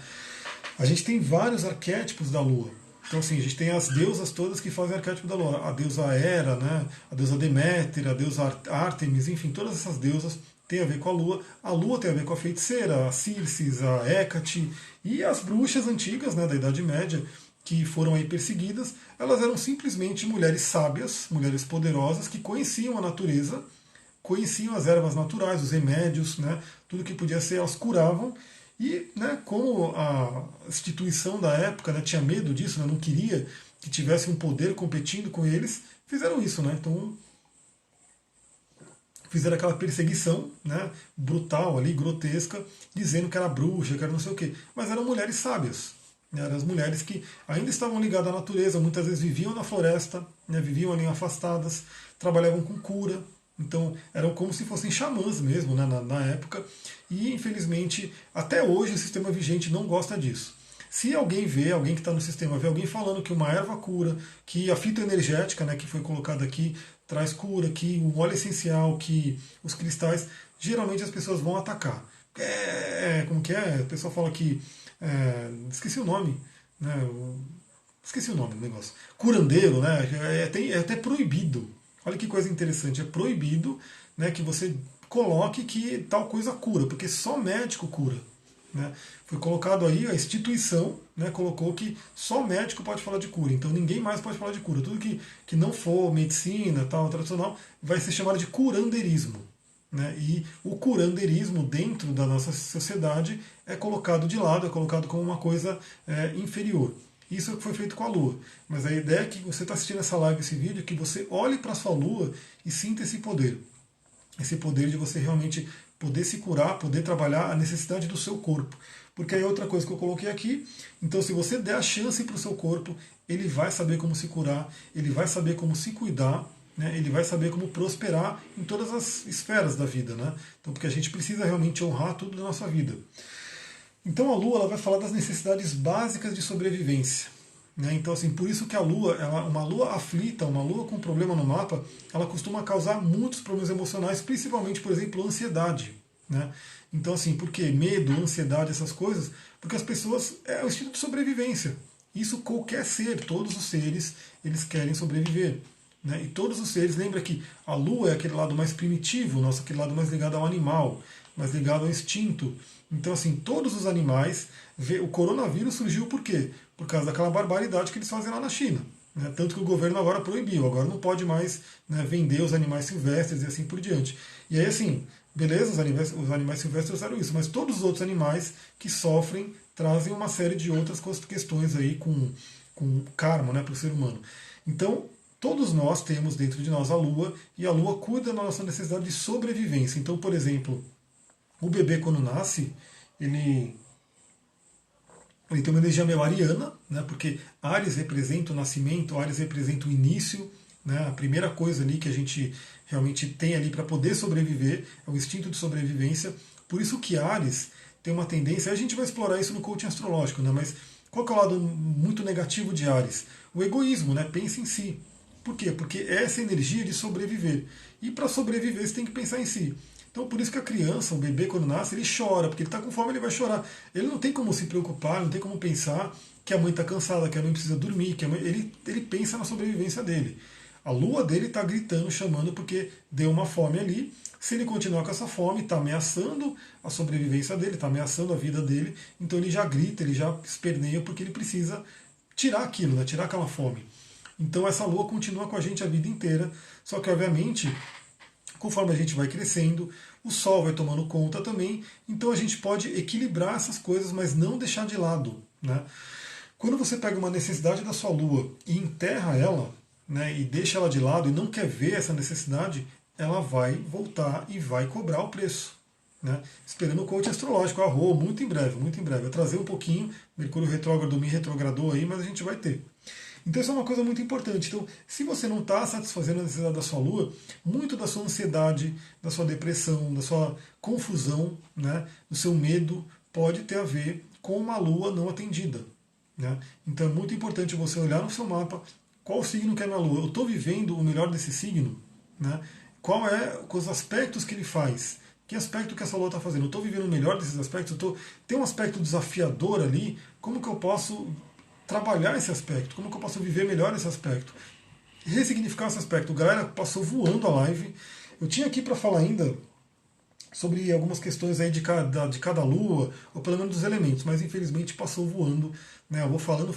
A gente tem vários arquétipos da Lua. Então, assim, a gente tem as deusas todas que fazem arquétipo da Lua. A deusa Hera, né? A deusa Deméter, a deusa Ártemis, enfim, todas essas deusas têm a ver com a Lua. A Lua tem a ver com a feiticeira, a Circe, a Hécate e as bruxas antigas, né, da Idade Média, que foram aí perseguidas. Elas eram simplesmente mulheres sábias, mulheres poderosas, que conheciam a natureza, conheciam as ervas naturais, os remédios, né? Tudo que podia ser, elas curavam. E, né, como a instituição da época, né, tinha medo disso, né, não queria que tivesse um poder competindo com eles, fizeram isso. Né? Então, fizeram aquela perseguição, né, brutal ali, grotesca, dizendo que era bruxa, que era não sei o quê. Mas eram mulheres sábias. Né? Eram as mulheres que ainda estavam ligadas à natureza, muitas vezes viviam na floresta, né, viviam ali afastadas, trabalhavam com cura. Então eram como se fossem xamãs mesmo, né, na época. E infelizmente, até hoje o sistema vigente não gosta disso. Se alguém vê, alguém que está no sistema, vê alguém falando que uma erva cura, que a fitoenergética, né, que foi colocada aqui, traz cura, que o óleo essencial, que os cristais, geralmente as pessoas vão atacar. Como que é? A pessoa fala que. Esqueci o nome. Né, esqueci o nome do negócio. Curandeiro, né? É até proibido. Olha que coisa interessante, é proibido, né, que você coloque que tal coisa cura, porque só médico cura. Né? Foi colocado aí, a instituição, né, colocou que só médico pode falar de cura, então ninguém mais pode falar de cura. Tudo que não for medicina, tal, tradicional, vai ser chamado de curandeirismo. Né? E o curandeirismo dentro da nossa sociedade é colocado de lado, é colocado como uma coisa inferior. Isso é o que foi feito com a Lua. Mas a ideia é que você está assistindo essa live, esse vídeo, que você olhe para a sua Lua e sinta esse poder. Esse poder de você realmente poder se curar, poder trabalhar a necessidade do seu corpo. Porque aí é outra coisa que eu coloquei aqui. Então, se você der a chance para o seu corpo, ele vai saber como se curar, ele vai saber como se cuidar, né? Ele vai saber como prosperar em todas as esferas da vida. Né? Então, porque a gente precisa realmente honrar tudo da nossa vida. Então a Lua ela vai falar das necessidades básicas de sobrevivência. Né? Então, assim, por isso que a Lua, uma Lua aflita, uma Lua com problema no mapa, ela costuma causar muitos problemas emocionais, principalmente, por exemplo, ansiedade. Né? Então, assim, por que medo, ansiedade, essas coisas? Porque as pessoas, é o instinto de sobrevivência. Isso qualquer ser, todos os seres, eles querem sobreviver. Né? E todos os seres, lembra que a Lua é aquele lado mais primitivo, nosso, aquele lado mais ligado ao animal, mais ligado ao instinto. Então, assim, todos os animais. O coronavírus surgiu por quê? Por causa daquela barbaridade que eles fazem lá na China. Né? Tanto que o governo agora proibiu, agora não pode mais, né, vender os animais silvestres e assim por diante. E aí, assim, beleza, os animais silvestres trouxeram isso, mas todos os outros animais que sofrem trazem uma série de outras questões aí com karma, né, para o ser humano. Então, todos nós temos dentro de nós a Lua, e a Lua cuida da nossa necessidade de sobrevivência. Então, por exemplo, o bebê quando nasce, ele tem uma energia meio ariana, né, porque Áries representa o nascimento, Áries representa o início, né, a primeira coisa ali que a gente realmente tem ali para poder sobreviver, é o instinto de sobrevivência. Por isso que Áries tem uma tendência, a gente vai explorar isso no coaching astrológico, né, mas qual que é o lado muito negativo de Áries? O egoísmo, né, pensa em si. Por quê? Porque é essa energia de sobreviver. E para sobreviver você tem que pensar em si. Então, por isso que a criança, o bebê, quando nasce, ele chora, porque ele está com fome, ele vai chorar. Ele não tem como se preocupar, não tem como pensar que a mãe está cansada, que a mãe precisa dormir, ele pensa na sobrevivência dele. A lua dele está gritando, chamando, porque deu uma fome ali. Se ele continuar com essa fome, está ameaçando a sobrevivência dele, está ameaçando a vida dele, então ele já grita, ele já esperneia, porque ele precisa tirar aquilo, né, tirar aquela fome. Então essa lua continua com a gente a vida inteira, só que obviamente conforme a gente vai crescendo, o Sol vai tomando conta também, então a gente pode equilibrar essas coisas, mas não deixar de lado. Né? Quando você pega uma necessidade da sua Lua e enterra ela, né, e deixa ela de lado e não quer ver essa necessidade, ela vai voltar e vai cobrar o preço. Né? Esperando o coach astrológico, muito em breve, muito em breve. Eu trazer um pouquinho, Mercúrio retrógrado me retrogradou aí, mas a gente vai ter. Então isso é uma coisa muito importante. Então, se você não está satisfazendo a necessidade da sua lua, muito da sua ansiedade, da sua depressão, da sua confusão, né, do seu medo, pode ter a ver com uma lua não atendida. Né? Então é muito importante você olhar no seu mapa qual signo que é minha lua. Eu estou vivendo o melhor desse signo? Né? Qual é os aspectos que ele faz? Que aspecto que essa lua está fazendo? Eu estou vivendo o melhor desses aspectos? Tem um aspecto desafiador ali? Como que eu posso trabalhar esse aspecto? Como que eu posso viver melhor esse aspecto? Ressignificar esse aspecto. Galera, passou voando a live. Eu tinha aqui para falar ainda sobre algumas questões aí de cada lua, ou pelo menos dos elementos, mas infelizmente passou voando. Né? Eu vou falando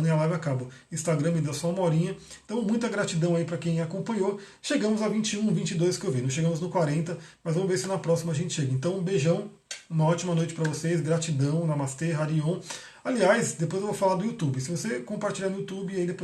e a live acaba. Instagram me dá só uma horinha. Então, muita gratidão aí para quem acompanhou. Chegamos a 21, 22 que eu vi. Não chegamos no 40, mas vamos ver se na próxima a gente chega. Então, um beijão, uma ótima noite para vocês. Gratidão, Namastê, Harion. Aliás, depois eu vou falar do YouTube. Se você compartilhar no YouTube, aí depois